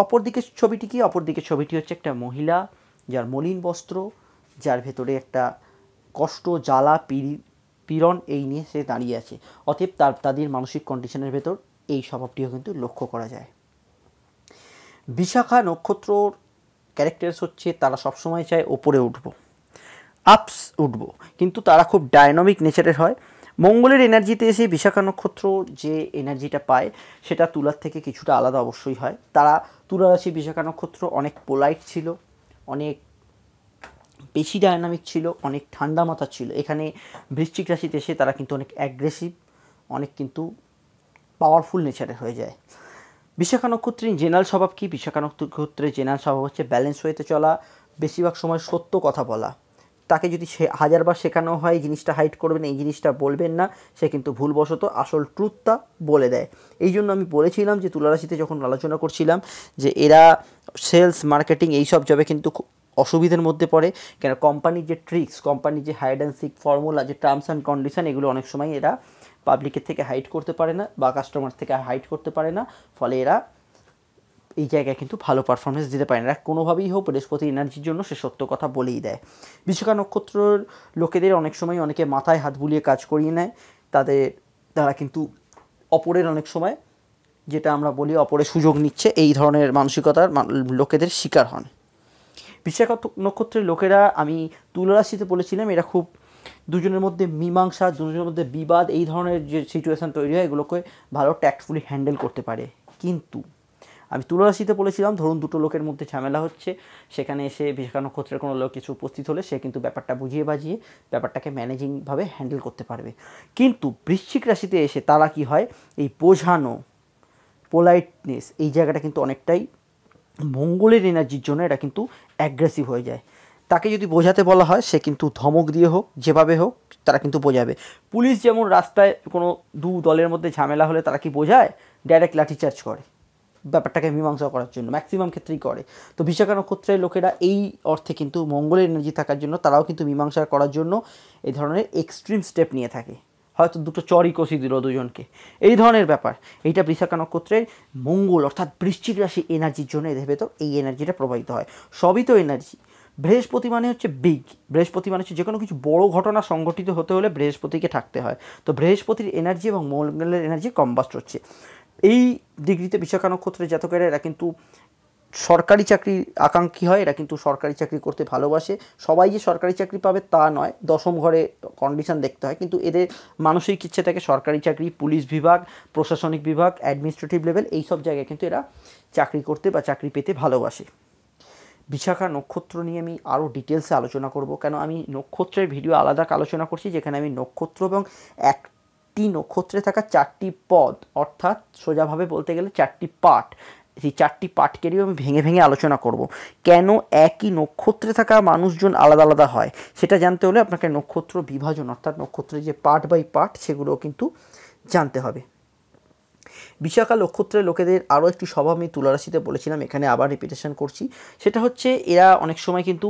A: অপরদিকে ছবিটি হচ্ছে একটা মহিলা যার মলিন বস্ত্র, যার ভেতরে একটা কষ্ট, জ্বালা, পীড়ন এই নিয়ে সে দাঁড়িয়ে আছে। অতএব তাদের মানসিক কন্ডিশনের ভেতর এই স্বভাবটিও কিন্তু লক্ষ্য করা যায়। বিশাখা নক্ষত্রর ক্যারেক্টার্স হচ্ছে তারা সবসময় চায় ওপরে উঠবো, কিন্তু তারা খুব ডায়নামিক নেচারের হয়। মঙ্গলের এনার্জিতে এসে বিশাখা নক্ষত্র যে এনার্জিটা পায় সেটা তুলার থেকে কিছুটা আলাদা অবশ্যই হয়। তারা তুলা রাশি বিশাখা নক্ষত্র অনেক পোলাইট ছিল, অনেক বেশি ডায়নামিক ছিল, অনেক ঠান্ডা মাথা ছিল। এখানে বৃশ্চিক রাশিতে এসে তারা কিন্তু অনেক অ্যাগ্রেসিভ, অনেক কিন্তু পাওয়ারফুল নেচারের হয়ে যায়। বিশাখা নক্ষত্রের জেনারেল স্বভাব কি? বিশাখা নক্ষত্রের জেনারেল স্বভাব হচ্ছে ব্যালেন্স ওয়েতে চলা, বেশিরভাগ সময় সত্য কথা বলা। তাকে যদি হাজারবার শেখানো হয় এই জিনিসটা হাইড করবেন, এই জিনিসটা বলবেন না, সে কিন্তু ভুলবশত আসল ট্রুথটা বলে দেয়। এই জন্য আমি বলেছিলাম যে তুলারাশিতে যখন আলোচনা করছিলাম যে এরা সেলস, মার্কেটিং এইসব জবে কিন্তু অসুবিধার মধ্যে পড়ে। কেন? কোম্পানির যে ট্রিক্স, কোম্পানির যে হাইড অ্যান্ড সিক ফর্মুলা, যে টার্মস অ্যান্ড কন্ডিশন, এগুলো অনেক সময় এরা পাবলিকের থেকে হাইড করতে পারে না বা কাস্টমার থেকে হাইড করতে পারে না। ফলে এরা এই জায়গায় কিন্তু ভালো পারফরমেন্স দিতে পারে না। কোনোভাবেই হোক বৃহস্পতি এনার্জির জন্য সে সত্য কথা বলেই দেয়। বিশাখা নক্ষত্রের লোকেদের অনেক সময় অনেকে মাথায় হাত বুলিয়ে কাজ করিয়ে নেয়। তারা কিন্তু অপরের অনেক সময়, যেটা আমরা বলি অপরের সুযোগ নিচ্ছে, এই ধরনের মানসিকতার লোকেদের শিকার হন। বিশাখা নক্ষত্রের লোকেরা, আমি তুলা রাশিতে বলেছিলাম, এরা খুব দুজনের মধ্যে মীমাংসা, দুজনের মধ্যে বিবাদ, এই ধরনের যে সিচুয়েশান তৈরি হয় এগুলোকে ভালো ট্যাক্টফুলি হ্যান্ডেল করতে পারে। কিন্তু আমি তুলা রাশিতে বলেছিলাম, ধরুন দুটো লোকের মধ্যে ঝামেলা হচ্ছে, সেখানে এসে বিশাখা নক্ষত্রের কোনো লোক কিছু উপস্থিত হলে সে কিন্তু ব্যাপারটা বুঝিয়ে বাজিয়ে ব্যাপারটাকে ম্যানেজিংভাবে হ্যান্ডেল করতে পারবে। কিন্তু বৃশ্চিক রাশিতে এসে তারা কি হয়, এই বোঝানো, পোলাইটনেস, এই জায়গাটা কিন্তু অনেকটাই মঙ্গলের এনার্জির জন্য এটা কিন্তু অ্যাগ্রেসিভ হয়ে যায়। তাকে যদি বোঝাতে বলা হয় সে কিন্তু ধমক দিয়ে হোক, যেভাবে হোক তারা কিন্তু বোঝাবে। পুলিশ যেমন রাস্তায় কোনো দু দলের মধ্যে ঝামেলা হলে তারা কি বোঝায়, ডাইরেক্ট লাঠিচার্জ করে ব্যাপারটাকে মীমাংসা করার জন্য, ম্যাক্সিমাম ক্ষেত্রেই করে। তো বিশাখা নক্ষত্রের লোকেরা এই অর্থে কিন্তু মঙ্গলের এনার্জি থাকার জন্য তারাও কিন্তু মীমাংসা করার জন্য এই ধরনের এক্সট্রিম স্টেপ নিয়ে থাকে। হয়তো দুটো চরই কষি দিল দুজনকে, এই ধরনের ব্যাপার। এইটা বিশাখা নক্ষত্রের মঙ্গল অর্থাৎ বৃশ্চিক রাশি এনার্জির জন্য এদের ভেতর এই এনার্জিটা প্রবাহিত হয়। সবই তো এনার্জি। বৃহস্পতি মানে হচ্ছে বিগ, বৃহস্পতি মানে হচ্ছে যে কোনো কিছু বড় ঘটনা সংঘটিত হতে হলে বৃহস্পতিকে থাকতে হয়। তো বৃহস্পতির এনার্জি এবং মঙ্গলের এনার্জি কম্বাস্ট হচ্ছে। এই ডিগ্রিতে বিশাখা নক্ষত্রের জাতকেরা এরা কিন্তু সরকারি চাকরির আকাঙ্ক্ষী হয়, এরা কিন্তু সরকারি চাকরি করতে ভালোবাসে। সবাই যে সরকারি চাকরি পাবে তা নয়, দশম ঘরে কন্ডিশন দেখতে হয়, কিন্তু এদের মানসিক ইচ্ছে থাকে সরকারি চাকরি, পুলিশ বিভাগ, প্রশাসনিক বিভাগ, অ্যাডমিনিস্ট্রেটিভ লেভেল, এই সব জায়গায় কিন্তু এরা চাকরি করতে বা চাকরি পেতে ভালোবাসে। বিশাখা নক্ষত্র নিয়ে আমি আরও ডিটেলসে আলোচনা করব, কেন আমি নক্ষত্রের ভিডিও আলাদা আলোচনা করছি, যেখানে আমি নক্ষত্র এবং একটি নক্ষত্রে থাকা চারটি পদ, অর্থাৎ সোজাভাবে বলতে গেলে চারটি পার্ট, সেই চারটি পার্টকেও আমি ভেঙে ভেঙে আলোচনা করব। কেন একই নক্ষত্রে থাকা মানুষজন আলাদা আলাদা হয় সেটা জানতে হলে আপনাকে নক্ষত্র বিভাজন অর্থাৎ নক্ষত্রের যে পার্ট বাই পার্ট সেগুলোও কিন্তু জানতে হবে। বিশাখা নক্ষত্রের লোকেদের আরও একটি স্বভাব আমি তুলা রাশিতে বলেছিলাম, এখানে আবার রিপিটেশন করছি। সেটা হচ্ছে এরা অনেক সময় কিন্তু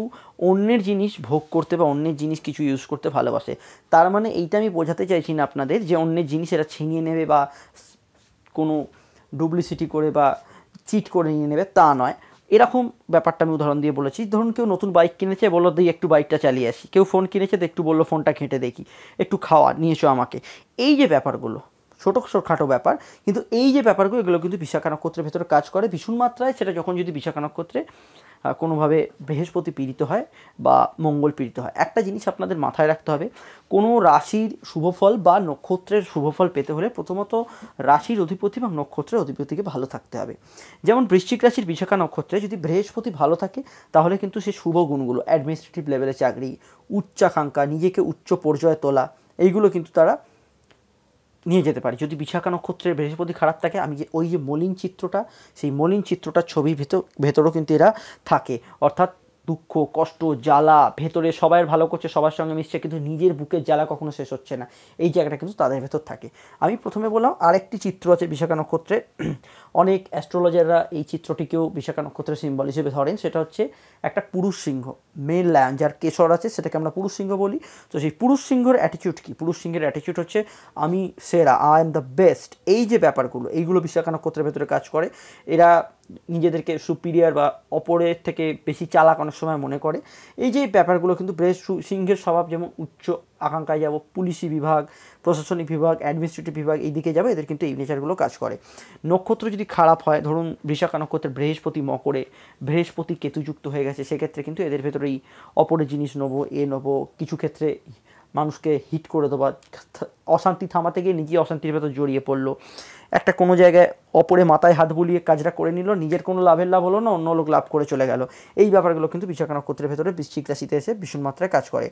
A: অন্যের জিনিস ভোগ করতে বা অন্যের জিনিস কিছু ইউজ করতে ভালোবাসে। তার মানে এইটা আমি বোঝাতে চাইছি না আপনাদের যে অন্যের জিনিস এরা ছিনিয়ে নেবে বা কোনো ডুপ্লিসিটি করে বা চিট করে নিয়ে নেবে, তা নয়। এরকম ব্যাপারটা আমি উদাহরণ দিয়ে বলেছি। ধরুন কেউ নতুন বাইক কিনেছে, বললো দিই একটু বাইকটা চালিয়ে আসি। কেউ ফোন কিনেছে, তো একটু বললো ফোনটা ঘেঁটে দেখি, একটু খাওয়া নিয়ে এসো আমাকে। এই যে ব্যাপারগুলো ছোটোখাটো ব্যাপার, কিন্তু এই যে ব্যাপারগুলো এগুলো কিন্তু বিশাখা নক্ষত্রের ভেতরে কাজ করে ভীষণ মাত্রায়। সেটা যখন যদি বিশাখা নক্ষত্রে কোনোভাবে বৃহস্পতি পীড়িত হয় বা মঙ্গল পীড়িত হয়। একটা জিনিস আপনাদের মাথায় রাখতে হবে, কোনো রাশির শুভফল বা নক্ষত্রের শুভফল পেতে হলে প্রথমত রাশির অধিপতি এবং নক্ষত্রের অধিপতিকে ভালো থাকতে হবে। যেমন বৃশ্চিক রাশির বিশাখা নক্ষত্রে যদি বৃহস্পতি ভালো থাকে তাহলে কিন্তু সে শুভ গুণগুলো, অ্যাডমিনিস্ট্রেটিভ লেভেলে চাকরি, উচ্চাকাঙ্ক্ষা, নিজেকে উচ্চ পর্যায়ে তোলা, এইগুলো কিন্তু তারা নিয়ে যেতে পারে। যদি বিশাখা নক্ষত্রের বৃহস্পতি খারাপ থাকে, আমি যে ওই যে মলিন চিত্রটা, সেই মলিন চিত্রটার ছবির ভেতরেও কিন্তু এরা থাকে। অর্থাৎ দুঃখ, কষ্ট, জ্বালা, ভেতরে সবাই ভালো করছে, সবার সঙ্গে মিশছে, কিন্তু নিজের বুকের জ্বালা কখনো শেষ হচ্ছে না, এই জায়গাটা কিন্তু তাদের ভেতর থাকে। আমি প্রথমে বললাম আরেকটি চিত্র আছে বিশাখা নক্ষত্রে, অনেক অ্যাস্ট্রোলজাররা এই চিত্রটিকেও বিশাখা নক্ষত্রের সিম্বল হিসেবে ধরেন। সেটা হচ্ছে একটা পুরুষ সিংহ, মেল লায়ন, যার কেশর আছে সেটাকে আমরা পুরুষ সিংহ বলি। তো সেই পুরুষ সিংহের অ্যাটিটিউড কী? পুরুষ সিংহের অ্যাটিটিউড হচ্ছে আমি সেরা, আই এম দ্য বেস্ট। এই যে ব্যাপারগুলো, এইগুলো বিশাখা নক্ষত্রের ভেতরে কাজ করে। এরা নিজেদেরকে সুপিরিয়ার বা অপরের থেকে বেশি চালাক অনেক সময় মনে করে। এই যে ব্যাপারগুলো কিন্তু সিংহের স্বভাব, যেমন উচ্চ আকাঙ্ক্ষায় যাব, পুলিশি বিভাগ, প্রশাসনিক বিভাগ, অ্যাডমিনিস্ট্রেটিভ বিভাগ, এই দিকে যাবে, এদের কিন্তু এই নেচারগুলো কাজ করে। নক্ষত্র যদি খারাপ হয়, ধরুন বিশাখা নক্ষত্রের বৃহস্পতি মকরে, বৃহস্পতি কেতুযুক্ত হয়ে গেছে, সেক্ষেত্রে কিন্তু এদের ভেতরেই অপরের জিনিস নেবো, নেবো, কিছু ক্ষেত্রে মানুষকে হিট করে দেওয়া, অশান্তি থামাতে গিয়ে নিজেই অশান্তির ভেতর জড়িয়ে পড়লো, একটা কোনো জায়গায় অপরে মাথায় হাত বুলিয়ে কাজটা করে নিল, নিজের কোনো লাভ হলো না, অন্য লোক লাভ করে চলে গেল। এই ব্যাপারগুলো কিন্তু বিশাখা নক্ষত্রের ভেতরে বৃশ্চিক রাশিতে এসে ভীষণ মাত্রায় কাজ করে।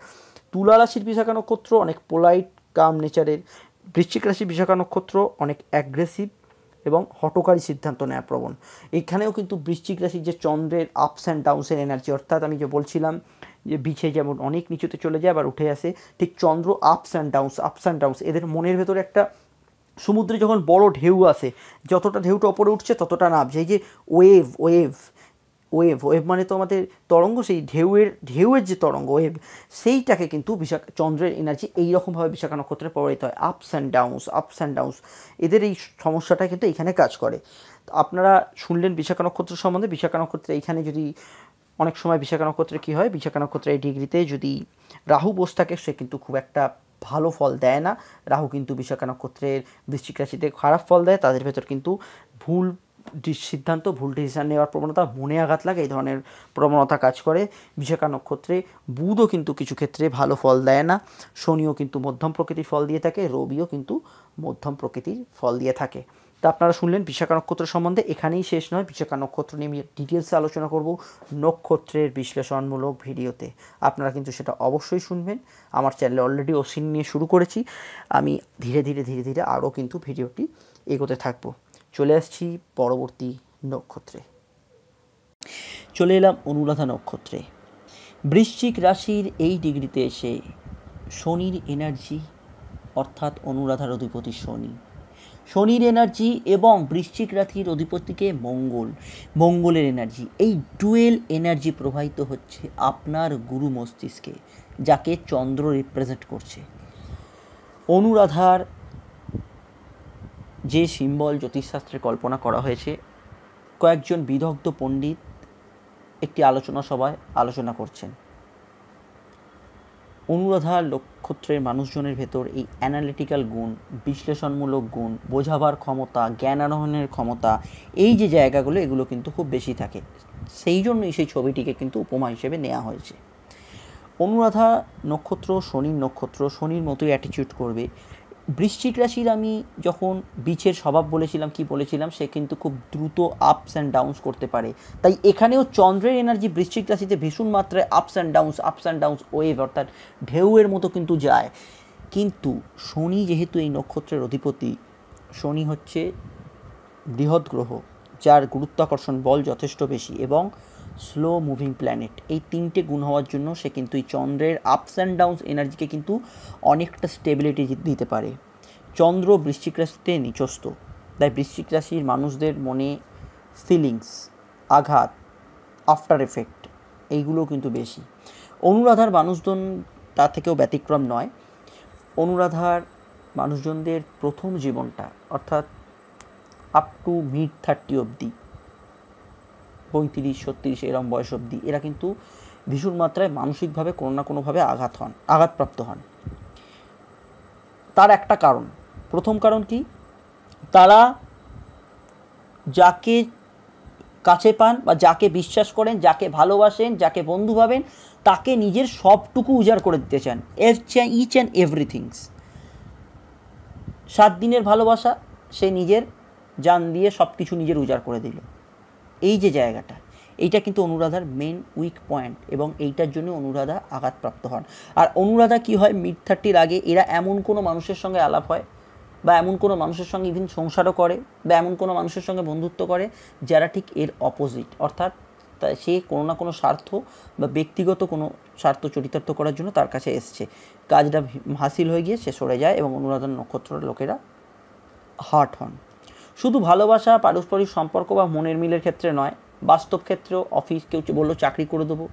A: তুলা রাশির বিশাখা নক্ষত্র অনেক পোলাইট, কাম নেচারের। বৃশ্চিক রাশির বিশাখা নক্ষত্র অনেক অ্যাগ্রেসিভ এবং হঠকারী সিদ্ধান্ত নেওয়া প্রবণ। এখানেও কিন্তু বৃশ্চিক রাশির যে চন্দ্রের আপস অ্যান্ড ডাউনসের এনার্জি, অর্থাৎ আমি যে বলছিলাম যে বিছে যেমন অনেক নিচুতে চলে যায় আবার উঠে আসে, ঠিক চন্দ্র আপস অ্যান্ড ডাউনস। এদের মনের ভেতরে একটা সমুদ্রে যখন বড় ঢেউ আসে, যতটা ঢেউটা ওপরে উঠছে ততটা নামছে। এই যে ওয়েভ মানে তো আমাদের তরঙ্গ, সেই ঢেউয়ের যে তরঙ্গ ওয়েভ, সেইটাকে কিন্তু চন্দ্রের এনার্জি এইরকমভাবে বিশাখা নক্ষত্রে প্রবাহিত হয়, আপস অ্যান্ড ডাউনস। এদের এই সমস্যাটা কিন্তু এইখানে কাজ করে। আপনারা শুনলেন বিশাখা নক্ষত্র সম্বন্ধে। বিশাখা নক্ষত্রে এইখানে যদি অনেক সময় বিশাখা নক্ষত্রে কী হয়, বিশাখা নক্ষত্রের এই ডিগ্রিতে যদি রাহু বসে থাকে সে কিন্তু খুব একটা ভালো ফল দেয় না। রাহু কিন্তু বিশাখা নক্ষত্রের বৃশ্চিক রাশিতে খারাপ ফল দেয়। তাদের ভেতর কিন্তু ভুল সিদ্ধান্ত, ভুল ডিসিশান নেওয়ার প্রবণতা, মনে আঘাত লাগে, এই ধরনের প্রবণতা কাজ করে। বিশাখা নক্ষত্রে বুধও কিন্তু কিছু ক্ষেত্রে ভালো ফল দেয় না, শনিও কিন্তু মধ্যম প্রকৃতির ফল দিয়ে থাকে, রবিও কিন্তু মধ্যম প্রকৃতির ফল দিয়ে থাকে। তা আপনারা শুনলেন বিশাখা নক্ষত্র সম্বন্ধে। এখানেই শেষ নয়, বিশাখা নক্ষত্র নিয়ে আমি ডিটেলসে আলোচনা করব নক্ষত্রের বিশ্লেষণমূলক ভিডিওতে। আপনারা কিন্তু সেটা অবশ্যই শুনবেন। আমার চ্যানেলে অলরেডি অশ্বিন নিয়ে শুরু করেছি, আমি ধীরে ধীরে আরও কিন্তু ভিডিওটি এগোতে থাকবো। চলে আসছি পরবর্তী নক্ষত্রে। চলে এলাম অনুরাধা নক্ষত্রে। বৃশ্চিক রাশির এই ডিগ্রিতে এসে শনির এনার্জি, অর্থাৎ অনুরাধার অধিপতি শনির এনার্জি এবং বৃশ্চিক রাশির অধিপতিকে মঙ্গলের এনার্জি, এই ডুয়েল এনার্জি প্রবাহিত হচ্ছে আপনার গুরু মস্তিষ্কে, যাকে চন্দ্র রিপ্রেজেন্ট করছে। অনুরাধার যে সিম্বল জ্যোতিষশাস্ত্রে কল্পনা করা হয়েছে, কয়েকজন বিদগ্ধ পণ্ডিত একটি আলোচনা সভায় আলোচনা করছেন। অনুরাধা নক্ষত্রের মানুষজনের ভেতর এই অ্যানালিটিক্যাল গুণ, বিশ্লেষণমূলক গুণ, বোঝাবার ক্ষমতা, জ্ঞান আরোহণের ক্ষমতা, এই যে জায়গাগুলো, এগুলো কিন্তু খুব বেশি থাকে। সেই জন্যই সেই ছবিটিকে কিন্তু উপমা হিসেবে নেওয়া হয়েছে। অনুরাধা নক্ষত্র শনির নক্ষত্র, শনির মতোই অ্যাটিটিউড করবে। বৃশ্চিক রাশির আমি যখন বিচের স্বভাব বলেছিলাম, কি বলেছিলাম, সে কিন্তু খুব দ্রুত আপস অ্যান্ড ডাউনস করতে পারে। তাই এখানেও চন্দ্রের এনার্জি বৃশ্চিক রাশিতে ভীষণ মাত্রায় আপস অ্যান্ড ডাউনস ওয়েভ, অর্থাৎ ঢেউয়ের মতো কিন্তু যায়। কিন্তু শনি যেহেতু এই নক্ষত্রের অধিপতি, শনি হচ্ছে বৃহৎ গ্রহ, যার গুরুত্বাকর্ষণ বল যথেষ্ট বেশি এবং স্লো মুভিং প্ল্যানেট, এই তিনটে গুণ হওয়ার জন্য সে কিন্তু এই চন্দ্রের আপস অ্যান্ড ডাউনস এনার্জিকে কিন্তু অনেকটা স্টেবিলিটি দিতে পারে। চন্দ্র বৃশ্চিক রাশিতে নিচস্থ, তাই বৃশ্চিক রাশির মানুষদের মনে ফিলিংস, আঘাত, আফটার এফেক্ট, এইগুলো কিন্তু বেশি। অনুরাধার মানুষজন তার থেকেও ব্যতিক্রম নয়। অনুরাধার মানুষজনদের প্রথম জীবনটা, অর্থাৎ আপ টু মিড 30 অবধি, 35-36 এরম বয়স অবধি, এরা কিন্তু ভীষণ মাত্রায় মানসিকভাবে কোনো না কোনোভাবে আঘাতপ্রাপ্ত হন। তার একটা কারণ, প্রথম কারণ কি, তারা যাকে কাছে পান বা যাকে বিশ্বাস করেন, যাকে ভালোবাসেন, যাকে বন্ধু ভাবেন, তাকে নিজের সবটুকু উজাড় করে দিতে চান, ইচ অ্যান্ড এভরিথিংস। 7 দিনের ভালোবাসা, সে নিজের জান দিয়ে সব কিছু নিজের উজাড় করে দিল। এই যে জায়গাটা, এইটা কিন্তু অনুরাধার মেন উইক পয়েন্ট, এবং এইটার জন্য অনুরাধা আঘাতপ্রাপ্ত হন। আর অনুরাধা কি হয়, মিড 30-র আগে এরা এমন কোনো মানুষের সঙ্গে আলাপ হয়, বা এমন কোনো মানুষের সঙ্গে ইভিন সংসারও করে, বা এমন কোনো মানুষের সঙ্গে বন্ধুত্ব করে যারা ঠিক এর অপোজিট, অর্থাৎ সে কোনো না কোনো স্বার্থ বা ব্যক্তিগত কোনো স্বার্থ চরিতার্থ করার জন্য তার কাছে এসছে, কাজটা হাসিল হয়ে গিয়ে সে সরে যায় এবং অনুরাধার নক্ষত্রের লোকেরা হার্ট হন। শুধু ভালোবাসা, পারস্পরিক সম্পর্ক বা মনের মিলের ক্ষেত্রে নয়, বাস্তব ক্ষেত্রেও অফিস, কেউ বললো চাকরি করে দেবো,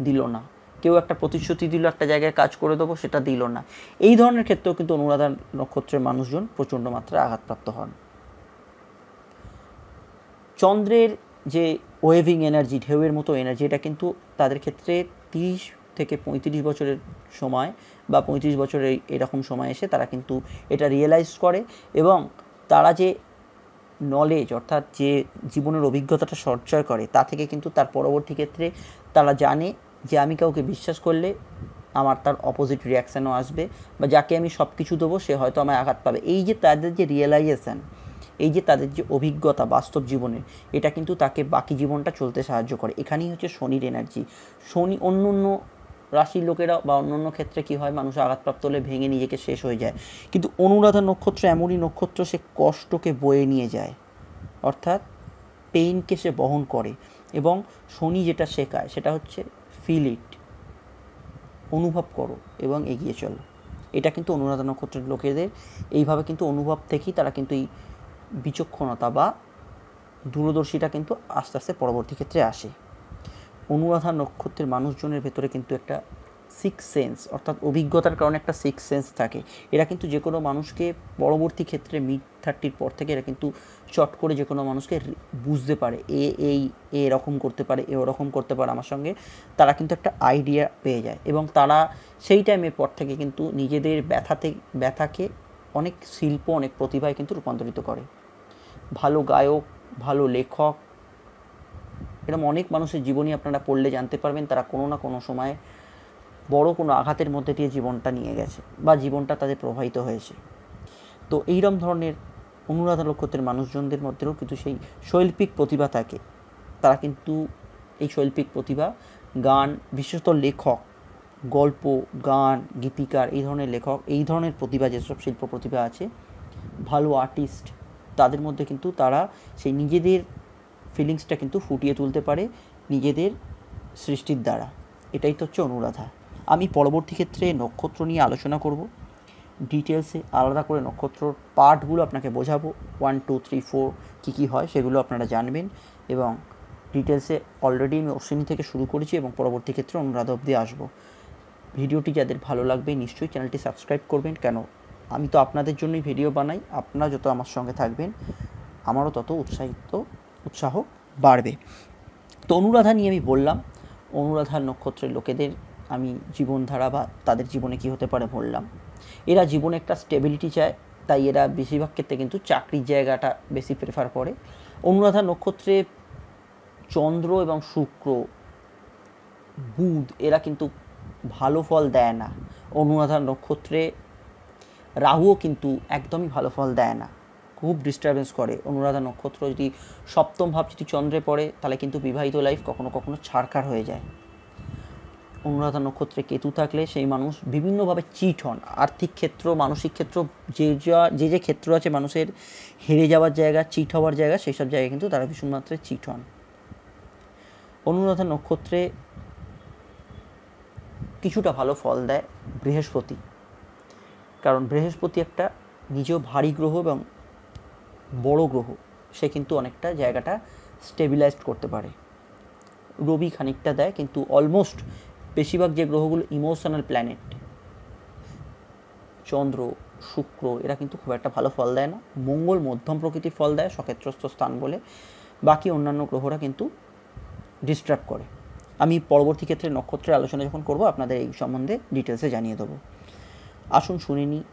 A: দিল না। কেউ একটা প্রতিশ্রুতি দিল একটা জায়গায় কাজ করে দেবো, সেটা দিল না। এই ধরনের ক্ষেত্রেও কিন্তু অনুরাধা নক্ষত্রের মানুষজন প্রচণ্ড মাত্রায় আঘাতপ্রাপ্ত হন। চন্দ্রের যে ওয়েভিং এনার্জি, ঢেউয়ের মতো এনার্জি, এটা কিন্তু তাদের ক্ষেত্রে 30 থেকে 35 বছরের সময় বা 35 বছরের এরকম সময় এসে তারা কিন্তু এটা রিয়েলাইজ করে, এবং তারা যে নলেজ, অর্থাৎ যে জীবনের অভিজ্ঞতাটা সঞ্চয় করে, তা থেকে কিন্তু তার পরবর্তী ক্ষেত্রে তারা জানে যে আমি কাউকে বিশ্বাস করলে আমার তার অপোজিট রিয়াকশানও আসবে, বা যাকে আমি সব কিছু দেবো সে হয়তো আমায় আঘাত পাবে। এই যে তাদের যে রিয়েলাইজেশান, এই যে তাদের যে অভিজ্ঞতা বাস্তব জীবনের, এটা কিন্তু তাকে বাকি জীবনটা চলতে সাহায্য করে। এখানেই হচ্ছে শনির এনার্জি। শনি অন্য অন্য রাশির লোকেরা বা অন্য অন্য ক্ষেত্রে কী হয়, মানুষ আঘাতপ্রাপ্ত হলে ভেঙে নিজেকে শেষ হয়ে যায়, কিন্তু অনুরাধা নক্ষত্র এমনই নক্ষত্র, সে কষ্টকে বয়ে নিয়ে যায়, অর্থাৎ পেইনকে সে বহন করে। এবং শনি যেটা শেখায় সেটা হচ্ছে ফিল ইট, অনুভব করো এবং এগিয়ে চলো। এটা কিন্তু অনুরাধা নক্ষত্রের লোকেদের এইভাবে কিন্তু অনুভব থেকেই তারা কিন্তু এই বিচক্ষণতা বা দূরদর্শিতা কিন্তু আস্তে আস্তে পরবর্তী ক্ষেত্রে আসে। অনুরাধা নক্ষত্রের মানুষজনের ভেতরে কিন্তু একটা সিক্স সেন্স, অর্থাৎ অভিজ্ঞতার কারণে একটা সিক্স সেন্স থাকে। এরা কিন্তু যে কোনো মানুষকে পরবর্তী ক্ষেত্রে মিড 30-র পর থেকে এরা কিন্তু চট করে যে কোনো মানুষকে বুঝতে পারে, এরকম করতে পারে, ওরকম করতে পারে আমার সঙ্গে, তারা কিন্তু একটা আইডিয়া পেয়ে যায়, এবং তারা সেই টাইমের পর থেকে কিন্তু নিজেদের ব্যথাকে অনেক শিল্প, অনেক প্রতিভায় কিন্তু রূপান্তরিত করে। ভালো গায়ক, ভালো লেখক, এরকম অনেক মানুষের জীবনী আপনারা পড়লে জানতে পারবেন তারা কোনো না কোনো সময় বড় কোনো আঘাতের মধ্যে দিয়ে জীবনটা নিয়ে গেছে বা জীবনটা তাদের প্রবাহিত হয়েছে। তো এইরকম ধরনের অনুরাধা নক্ষত্রের মানুষজনদের মধ্যেও কিন্তু সেই শৈল্পিক প্রতিভা থাকে। তারা কিন্তু এই শৈল্পিক প্রতিভা, গান, বিশেষত লেখক, গল্প, গান, গীতিকার, এই ধরনের লেখক, এই ধরনের প্রতিভা, যেসব শিল্প প্রতিভা আছে, ভালো আর্টিস্ট, তাদের মধ্যে কিন্তু তারা সেই নিজেদের ফিলিংসটা কিন্তু ফুটিয়ে তুলতে পারে নিজেদের সৃষ্টির দ্বারা। এটাই তো হচ্ছে অনুরাধা। আমি পরবর্তী ক্ষেত্রে নক্ষত্র নিয়ে আলোচনা করব, ডিটেলসে আলাদা করে নক্ষত্রর পার্টগুলো আপনাকে বোঝাবো, 1 2 3 4 কী কী হয় সেগুলো আপনারা জানবেন, এবং ডিটেলসে অলরেডি আমি অশ্বিনী থেকে শুরু করেছি এবং পরবর্তী ক্ষেত্রে অনুরাধা অবধি আসবো। ভিডিওটি যাদের ভালো লাগবে নিশ্চয়ই চ্যানেলটি সাবস্ক্রাইব করবেন, কেন আমি তো আপনাদের জন্যই ভিডিও বানাই। আপনারা যত আমার সঙ্গে থাকবেন আমারও তত উৎসাহ বাড়বে। তো অনুরাধা নিয়ে আমি বললাম, অনুরাধার নক্ষত্রের লোকেদের আমি জীবনধারা বা তাদের জীবনে কী হতে পারে বললাম। এরা জীবনে একটা স্টেবিলিটি চায়, তাই এরা বেশিরভাগ ক্ষেত্রে কিন্তু চাকরির জায়গাটা বেশি প্রেফার করে। অনুরাধা নক্ষত্রে চন্দ্র এবং শুক্র, বুধ এরা কিন্তু ভালো ফল দেয় না। অনুরাধা নক্ষত্রে রাহুও কিন্তু একদমই ভালো ফল দেয় না, খুব ডিস্টারবেন্স করে। অনুরাধা নক্ষত্র যদি সপ্তম ভাব যদি চন্দ্রে পড়ে তাহলে কিন্তু বিবাহিত লাইফ কখনো কখনো ছাড়খাড় হয়ে যায়। অনুরাধা নক্ষত্রে কেতু থাকলে সেই মানুষ বিভিন্নভাবে চিট হন, আর্থিক ক্ষেত্র, মানসিক ক্ষেত্র, যে ক্ষেত্র আছে মানুষের হেরে যাওয়ার জায়গা, চিট হওয়ার জায়গা, সেই সব জায়গায় কিন্তু তারা ভীষণ মাত্রায় চিট হন। অনুরাধা নক্ষত্রে কিছুটা ভালো ফল দেয় বৃহস্পতি, কারণ বৃহস্পতি একটা নিজেও ভারী গ্রহ এবং বড় গ্রহ, সে কিন্তু অনেকটা জায়গাটা স্টেবিলাইজড করতে পারে। রবি খানিকটা দেয়, কিন্তু অলমোস্ট বেশিরভাগ যে গ্রহগুলো ইমোশনাল প্ল্যানেট, চন্দ্র, শুক্র, এরা কিন্তু খুব একটা ভালো ফল দেয় না। মঙ্গল মধ্যম প্রকৃতির ফল দেয় সক্ষেত্রস্থ স্থান বলে, বাকি অন্যান্য গ্রহরা কিন্তু ডিস্টার্ব করে। আমি পরবর্তী ক্ষেত্রে নক্ষত্রের আলোচনা যখন করব আপনাদের এই সম্বন্ধে ডিটেলসে জানিয়ে দেবো। আসুন শুনে নিই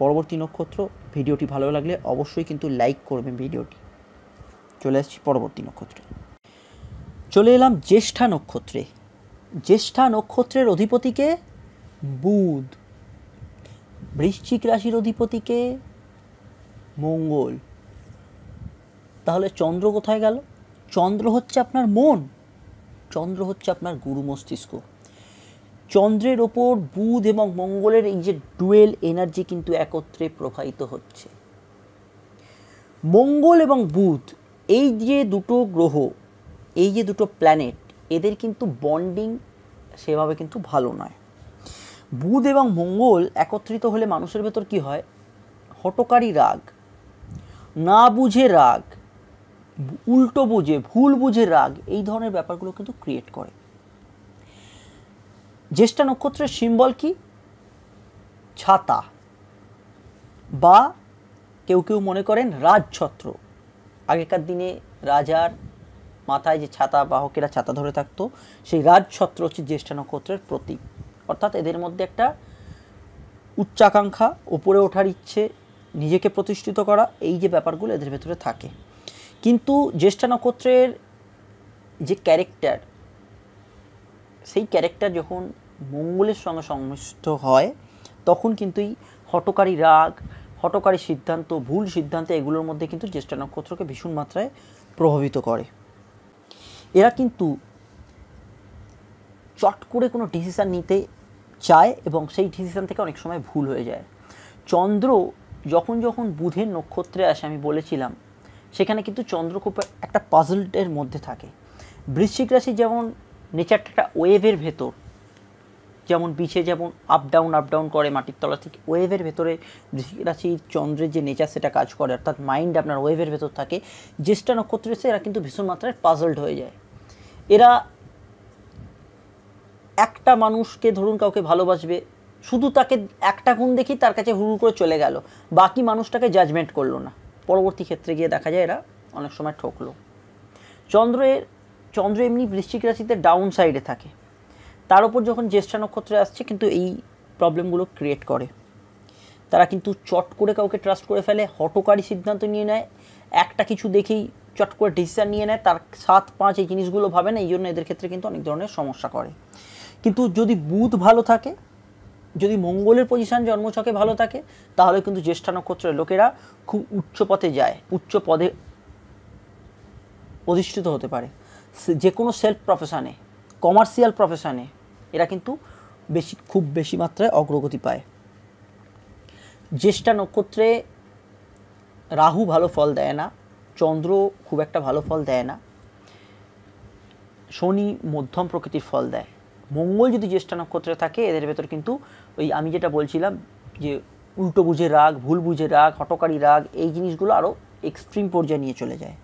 A: পরবর্তী নক্ষত্র। ভিডিওটি ভালো লাগলে অবশ্যই কিন্তু লাইক করবেন ভিডিওটি। চলে আসছি পরবর্তী নক্ষত্রে। চলে এলাম জ্যেষ্ঠা নক্ষত্রে। জ্যেষ্ঠা নক্ষত্রের অধিপতিকে বুধ, বৃশ্চিক রাশির অধিপতিকে মঙ্গল। তাহলে চন্দ্র কোথায় গেল? চন্দ্র হচ্ছে আপনার মন, চন্দ্র হচ্ছে আপনার গুরু মস্তিষ্ক। চন্দ্রের ওপর বুধ এবং মঙ্গলের এই যে ডুয়েল এনার্জি কিন্তু একত্রে প্রবাহিত হচ্ছে। মঙ্গল এবং বুধ, এই যে দুটো গ্রহ, এই যে দুটো প্ল্যানেট, এদের কিন্তু বন্ডিং সেভাবে কিন্তু ভালো নয়। বুধ এবং মঙ্গল একত্রিত হলে মানুষের ভেতর কি হয়? হটকারী রাগ, না বুঝে রাগ, উল্টো বুঝে, ভুল বুঝে রাগ, এই ধরনের ব্যাপারগুলো কিন্তু ক্রিয়েট করে। জ্যেষ্ঠা নক্ষত্রের সিম্বল কি? ছাতা, বা কেউ কেউ মনে করেন রাজছত্র। আগেকার দিনে রাজার মাথায় যে ছাতা, বাহকেরা ছাতা ধরে থাকতো, সেই রাজছত্র হচ্ছে জ্যেষ্ঠা নক্ষত্রের প্রতীক। অর্থাৎ এদের মধ্যে একটা উচ্চাকাঙ্ক্ষা, উপরে ওঠার ইচ্ছে, নিজেকে প্রতিষ্ঠিত করা, এই যে ব্যাপারগুলো এদের ভেতরে থাকে। কিন্তু জ্যেষ্ঠা নক্ষত্রের যে ক্যারেক্টার, সেই ক্যারেক্টার যখন মঙ্গলের সঙ্গে সংমিশ্রিত হয় তখন কিন্তু এই হটকারী রাগ, হটকারী সিদ্ধান্ত, ভুল সিদ্ধান্ত, এগুলোর মধ্যে কিন্তু জ্যেষ্ঠা নক্ষত্রকে ভীষণ মাত্রায় প্রভাবিত করে। এরা কিন্তু চট করে কোনো ডিসিশান নিতে চায় এবং সেই ডিসিশান থেকে অনেক সময় ভুল হয়ে যায়। চন্দ্র যখন যখন বুধের নক্ষত্রে আসে, আমি বলেছিলাম, সেখানে কিন্তু চন্দ্র খুব একটা পাজলডের মধ্যে থাকে। বৃশ্চিক রাশি যেমন নেচারটা একটা ওয়েভের ভেতর, যেমন বিছে যেমন আপ ডাউন করে মাটির তলা থেকে, ওয়েভের ভেতরে বৃশ্চিক রাশির চন্দ্রের যে নেচার সেটা কাজ করে, অর্থাৎ মাইন্ড আপনার ওয়েভের ভেতর থাকে। জ্যেষ্ঠা নক্ষত্রে এসে এরা কিন্তু ভীষণ মাত্রায় পাজলড হয়ে যায়। এরা একটা মানুষকে, ধরুন কাউকে ভালোবাসবে, শুধু তাকে একটা গুণ দেখি তার কাছে হুড় করে চলে গেল, বাকি মানুষটাকে জাজমেন্ট করলো না। পরবর্তী ক্ষেত্রে গিয়ে দেখা যায় এরা অনেক সময় ঠকলো। চন্দ্র এমনি বৃশ্চিক রাশিতে ডাউন সাইডে থাকে, তার উপর যখন জ্যেষ্ঠা নক্ষত্রে আসছে কিন্তু এই প্রবলেমগুলো ক্রিয়েট করে। তারা কিন্তু চট করে কাউকে ট্রাস্ট করে ফেলে, হটকারী সিদ্ধান্ত নিয়ে নেয়, একটা কিছু দেখেই চট করে ডিসিশান নিয়ে নেয়, তার 7-5 এই জিনিসগুলো ভাবে না, এই জন্য এদের ক্ষেত্রে কিন্তু অনেক ধরনের সমস্যা করে। কিন্তু যদি বুধ ভালো থাকে, যদি মঙ্গলের পজিশান জন্মছকে ভালো থাকে, তাহলে কিন্তু জ্যেষ্ঠা নক্ষত্রের লোকেরা খুব উচ্চ পথে যায়, উচ্চ পদে অধিষ্ঠিত হতে পারে। যে কোনো সেলফ প্রফেশনে, কমার্শিয়াল প্রফেশনে এরা কিন্তু খুব বেশি মাত্রায় অগ্রগতি পায়। জ্যেষ্ঠা নক্ষত্রে রাহু ভালো ফল দেয় না, চন্দ্র খুব একটা ভালো ফল দেয় না, শনি মধ্যম প্রকৃতির ফল দেয়। মঙ্গল যদি জ্যেষ্ঠা নক্ষত্রে থাকে, এদের ভেতর কিন্তু ওই আমি যেটা বলছিলাম যে উল্টো বুঝে রাগ, ভুল বুঝে রাগ, হটকারী রাগ, এই জিনিসগুলো আরও এক্সট্রিম পর্যায়ে নিয়ে চলে যায়।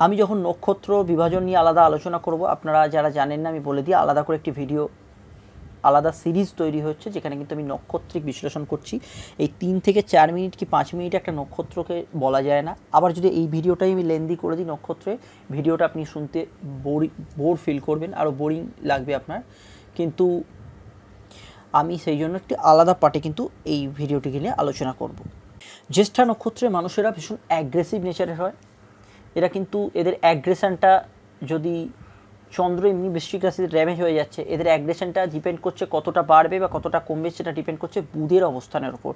A: আমি যখন নক্ষত্র বিভাজন নিয়ে আলাদা আলোচনা করব, আপনারা যারা জানেন না আমি বলে দিই, আলাদা করে একটি ভিডিও, আলাদা সিরিজ তৈরি হচ্ছে, যেখানে কিন্তু আমি নক্ষত্রিক বিশ্লেষণ করছি। এই 3 থেকে 4 মিনিট কি 5 মিনিট একটা নক্ষত্রকে বলা যায় না। আবার যদি এই ভিডিওটাই আমি লেন্দি করে দিই নক্ষত্রে, ভিডিওটা আপনি শুনতে বোর ফিল করবেন, আরও বোরিং লাগবে আপনার। কিন্তু আমি সেই জন্য একটি আলাদা পার্টে কিন্তু এই ভিডিওটিকে নিয়ে আলোচনা করব। জ্যেষ্ঠা নক্ষত্রের মানুষেরা ভীষণ অ্যাগ্রেসিভ নেচারের হয়। এরা কিন্তু এদের অ্যাগ্রেশনটা, যদি চন্দ্র এমনি বৃশ্চিক রাশিতে ড্যামেজ হয়ে যাচ্ছে, এদের অ্যাগ্রেশনটা ডিপেন্ড করছে কতটা বাড়বে বা কতটা কমবে, সেটা ডিপেন্ড করছে বুধের অবস্থানের ওপর।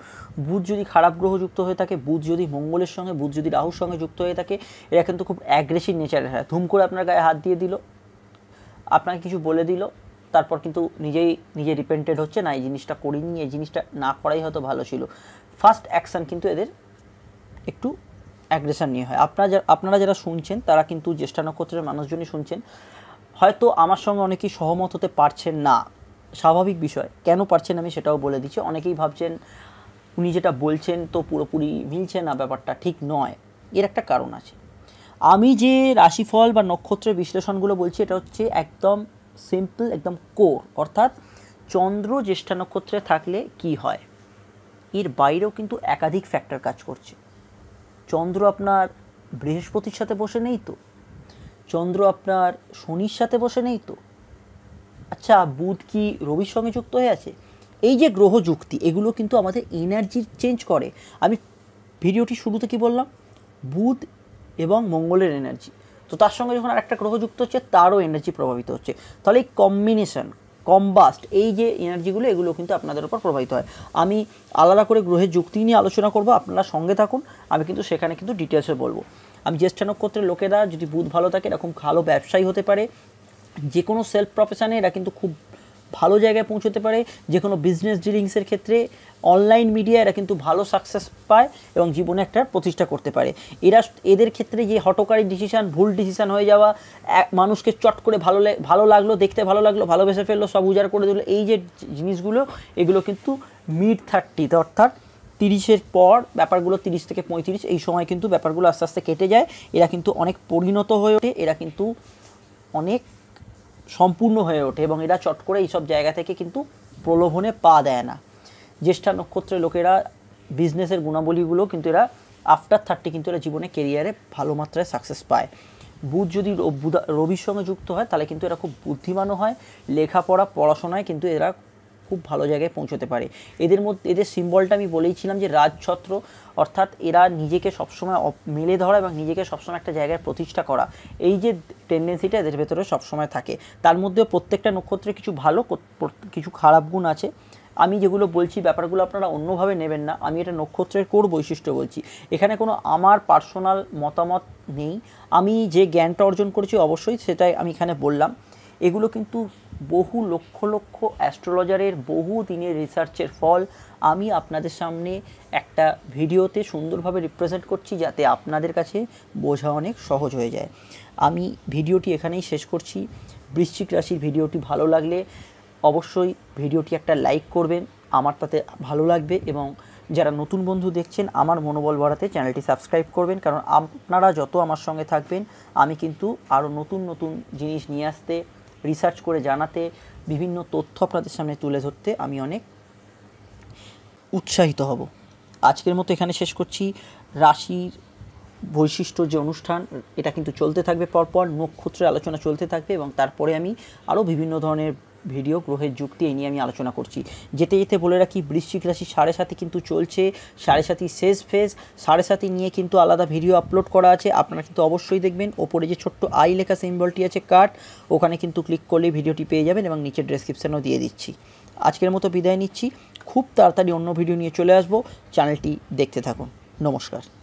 A: বুধ যদি খারাপ গ্রহ যুক্ত হয়ে থাকে, বুধ যদি মঙ্গলের সঙ্গে, বুধ যদি রাহুর সঙ্গে যুক্ত হয়ে থাকে, এরা কিন্তু খুব অ্যাগ্রেসিভ নেচারের হয়। ধুম করে আপনার গায়ে হাত দিয়ে দিল, আপনাকে কিছু বলে দিল, তারপর কিন্তু নিজে রিপেন্টেড হচ্ছে, না এই জিনিসটা করিনি, এই জিনিসটা না করাই হয়তো ভালো ছিল। ফার্স্ট অ্যাকশান কিন্তু এদের একটু অ্যাগ্রেশন নিয়ে হয়। আপনারা যারা শুনছেন তারা কিন্তু জ্যেষ্ঠা নক্ষত্রের মানুষজনই শুনছেন। হয়তো আমার সঙ্গে অনেকেই সহমত হতে পারছেন না, স্বাভাবিক বিষয়। কেন পারছেন আমি সেটাও বলে দিচ্ছি। অনেকেই ভাবছেন উনি যেটা বলছেন তো পুরোপুরি মিলছে না, ব্যাপারটা ঠিক নয়। এর একটা কারণ আছে। আমি যে রাশিফল বা নক্ষত্রের বিশ্লেষণগুলো বলছি, এটা হচ্ছে একদম সিম্পল, একদম কোর, অর্থাৎ চন্দ্র জ্যেষ্ঠা নক্ষত্রে থাকলে কি হয়, এর বাইরেও কিন্তু একাধিক ফ্যাক্টর কাজ করছে। চন্দ্র আপনার বৃহস্পতির সাথে বসে নেই তো, চন্দ্র আপনার শনির সাথে বসে নেই তো, আচ্ছা বুধ কি রবির সঙ্গে যুক্ত হয়ে আছে? এই যে গ্রহ যুক্তি, এগুলো কিন্তু আমাদের এনার্জি চেঞ্জ করে। আমি ভিডিওটি শুরুতে কি বললাম, বুধ এবং মঙ্গলের এনার্জি, তো তার সঙ্গে যখন আরেকটা গ্রহ যুক্ত হচ্ছে, তারও এনার্জি প্রভাবিত হচ্ছে। তাহলে এই কম্বিনেশন, কম্বাস্ট, এই যে এনার্জিগুলো, এগুলো কিন্তু আপনাদের উপর প্রভাবিত হয়। আমি আলাদা করে গ্রহের যুক্তি নিয়ে আলোচনা করব, আপনারা সঙ্গে থাকুন, আমি কিন্তু সেখানে কিন্তু ডিটেলসে বলবো। আমি জ্যেষ্ঠা নক্ষত্রের লোকেরা যদি বুধ ভালো থাকে, এরকম ভালো ব্যবসায়ী হতে পারে, যে কোনো সেলফ প্রফেশনে এরা কিন্তু খুব ভালো জায়গায় পৌঁছতে পারে, যে কোনো বিজনেস ডিলিংসের ক্ষেত্রে, অনলাইন মিডিয়া এরা কিন্তু ভালো সাকসেস পায় এবং জীবনে একটা প্রতিষ্ঠা করতে পারে। এদের ক্ষেত্রে যে হটকারী ডিসিশান, ভুল ডিসিশান হয়ে যাওয়া, মানুষকে চট করে ভালো লাগলো, দেখতে ভালো লাগলো, ভালোবেসে ফেললো, সব উজাড় করে দিল, এই যে জিনিসগুলো, এগুলো কিন্তু মিড-30, অর্থাৎ 30-এর পর ব্যাপারগুলো, 30 থেকে 35 এই সময় কিন্তু ব্যাপারগুলো আস্তে আস্তে কেটে যায়। এরা কিন্তু অনেক পরিণত হয়ে ওঠে, এরা কিন্তু অনেক সম্পূর্ণ হয়ে ওঠে এবং এরা চট করে এইসব জায়গা থেকে কিন্তু প্রলোভনে পা দেয় না। জ্যেষ্ঠা নক্ষত্রের লোকেরা বিজনেসের গুণাবলীগুলো কিন্তু এরা আফটার 30 কিন্তু এরা জীবনে কেরিয়ারে ভালো মাত্রায় সাকসেস পায়। বুধ যদি রবির সঙ্গে যুক্ত হয়, তাহলে কিন্তু এরা খুব বুদ্ধিমানও হয়, পড়াশোনায় কিন্তু এরা খুব ভালো জায়গায় পৌঁছতে পারে। এদের সিম্বলটা আমি বলেইছিলাম যে রাজছত্র, অর্থাৎ এরা নিজেকে সবসময় মেলে ধরা এবং নিজেকে সবসময় একটা জায়গায় প্রতিষ্ঠা করা, এই যে টেন্ডেন্সিটা এদের ভেতরে সবসময় থাকে। তার মধ্যেও প্রত্যেকটা নক্ষত্রে কিছু ভালো, কিছু খারাপ গুণ আছে। আমি যেগুলো বলছি ব্যাপারগুলো আপনারা অন্যভাবে নেবেন না, আমি এটা নক্ষত্রের কোর বৈশিষ্ট্য বলছি, এখানে কোনো আমার পার্সোনাল মতামত নেই। আমি যে জ্ঞানটা অর্জন করেছি অবশ্যই সেটাই আমি এখানে বললাম। এগুলো কিন্তু বহু লক্ষ লক্ষ অ্যাস্ট্রোলজারের বহু দিনের রিসার্চের ফল। আমি আপনাদের সামনে একটা ভিডিওতে সুন্দরভাবে রিপ্রেজেন্ট করছি, যাতে আপনাদের কাছে বোঝা অনেক সহজ হয়ে যায়। আমি ভিডিওটি এখানেই শেষ করছি। বৃশ্চিক রাশির ভিডিওটি ভালো লাগলে অবশ্যই ভিডিওটি একটা লাইক করবেন, আমার তাতে ভালো লাগবে। এবং যারা নতুন বন্ধু দেখছেন, আমার মনোবল বাড়াতে চ্যানেলটি সাবস্ক্রাইব করবেন, কারণ আপনারা যত আমার সঙ্গে থাকবেন, আমি কিন্তু আরও নতুন নতুন জিনিস নিয়ে আসতে, রিসার্চ করে জানাতে, বিভিন্ন তথ্য আপনাদের সামনে তুলে ধরতে আমি অনেক উৎসাহিত হব। আজকের মতো এখানে শেষ করছি। রাশির বৈশিষ্ট্য যে অনুষ্ঠান, এটা কিন্তু চলতে থাকবে, পরপর নক্ষত্রের আলোচনা চলতে থাকবে এবং তারপরে আমি আরও বিভিন্ন ধরনের ভিডিও গ্রহের যুক্তি এই নিয়ে আমি আলোচনা করছি। যেতে যেতে বলে রাখি, বৃশ্চিক রাশি 7.5 কিন্তু চলছে, 7.5 শেষ ফেজ, 7.5 নিয়ে কিন্তু আলাদা ভিডিও আপলোড করা আছে, আপনারা কিন্তু অবশ্যই দেখবেন। ওপরে যে ছোট্ট আই লেখা সিম্বলটি আছে কাট, ওখানে কিন্তু ক্লিক করলে ভিডিওটি পেয়ে যাবেন এবং নিচে ডেসক্রিপশানেও দিয়ে দিচ্ছি। আজকের মতো বিদায় নিচ্ছি, খুব তাড়াতাড়ি অন্য ভিডিও নিয়ে চলে আসবো, চ্যানেলটি দেখতে থাকুন। নমস্কার।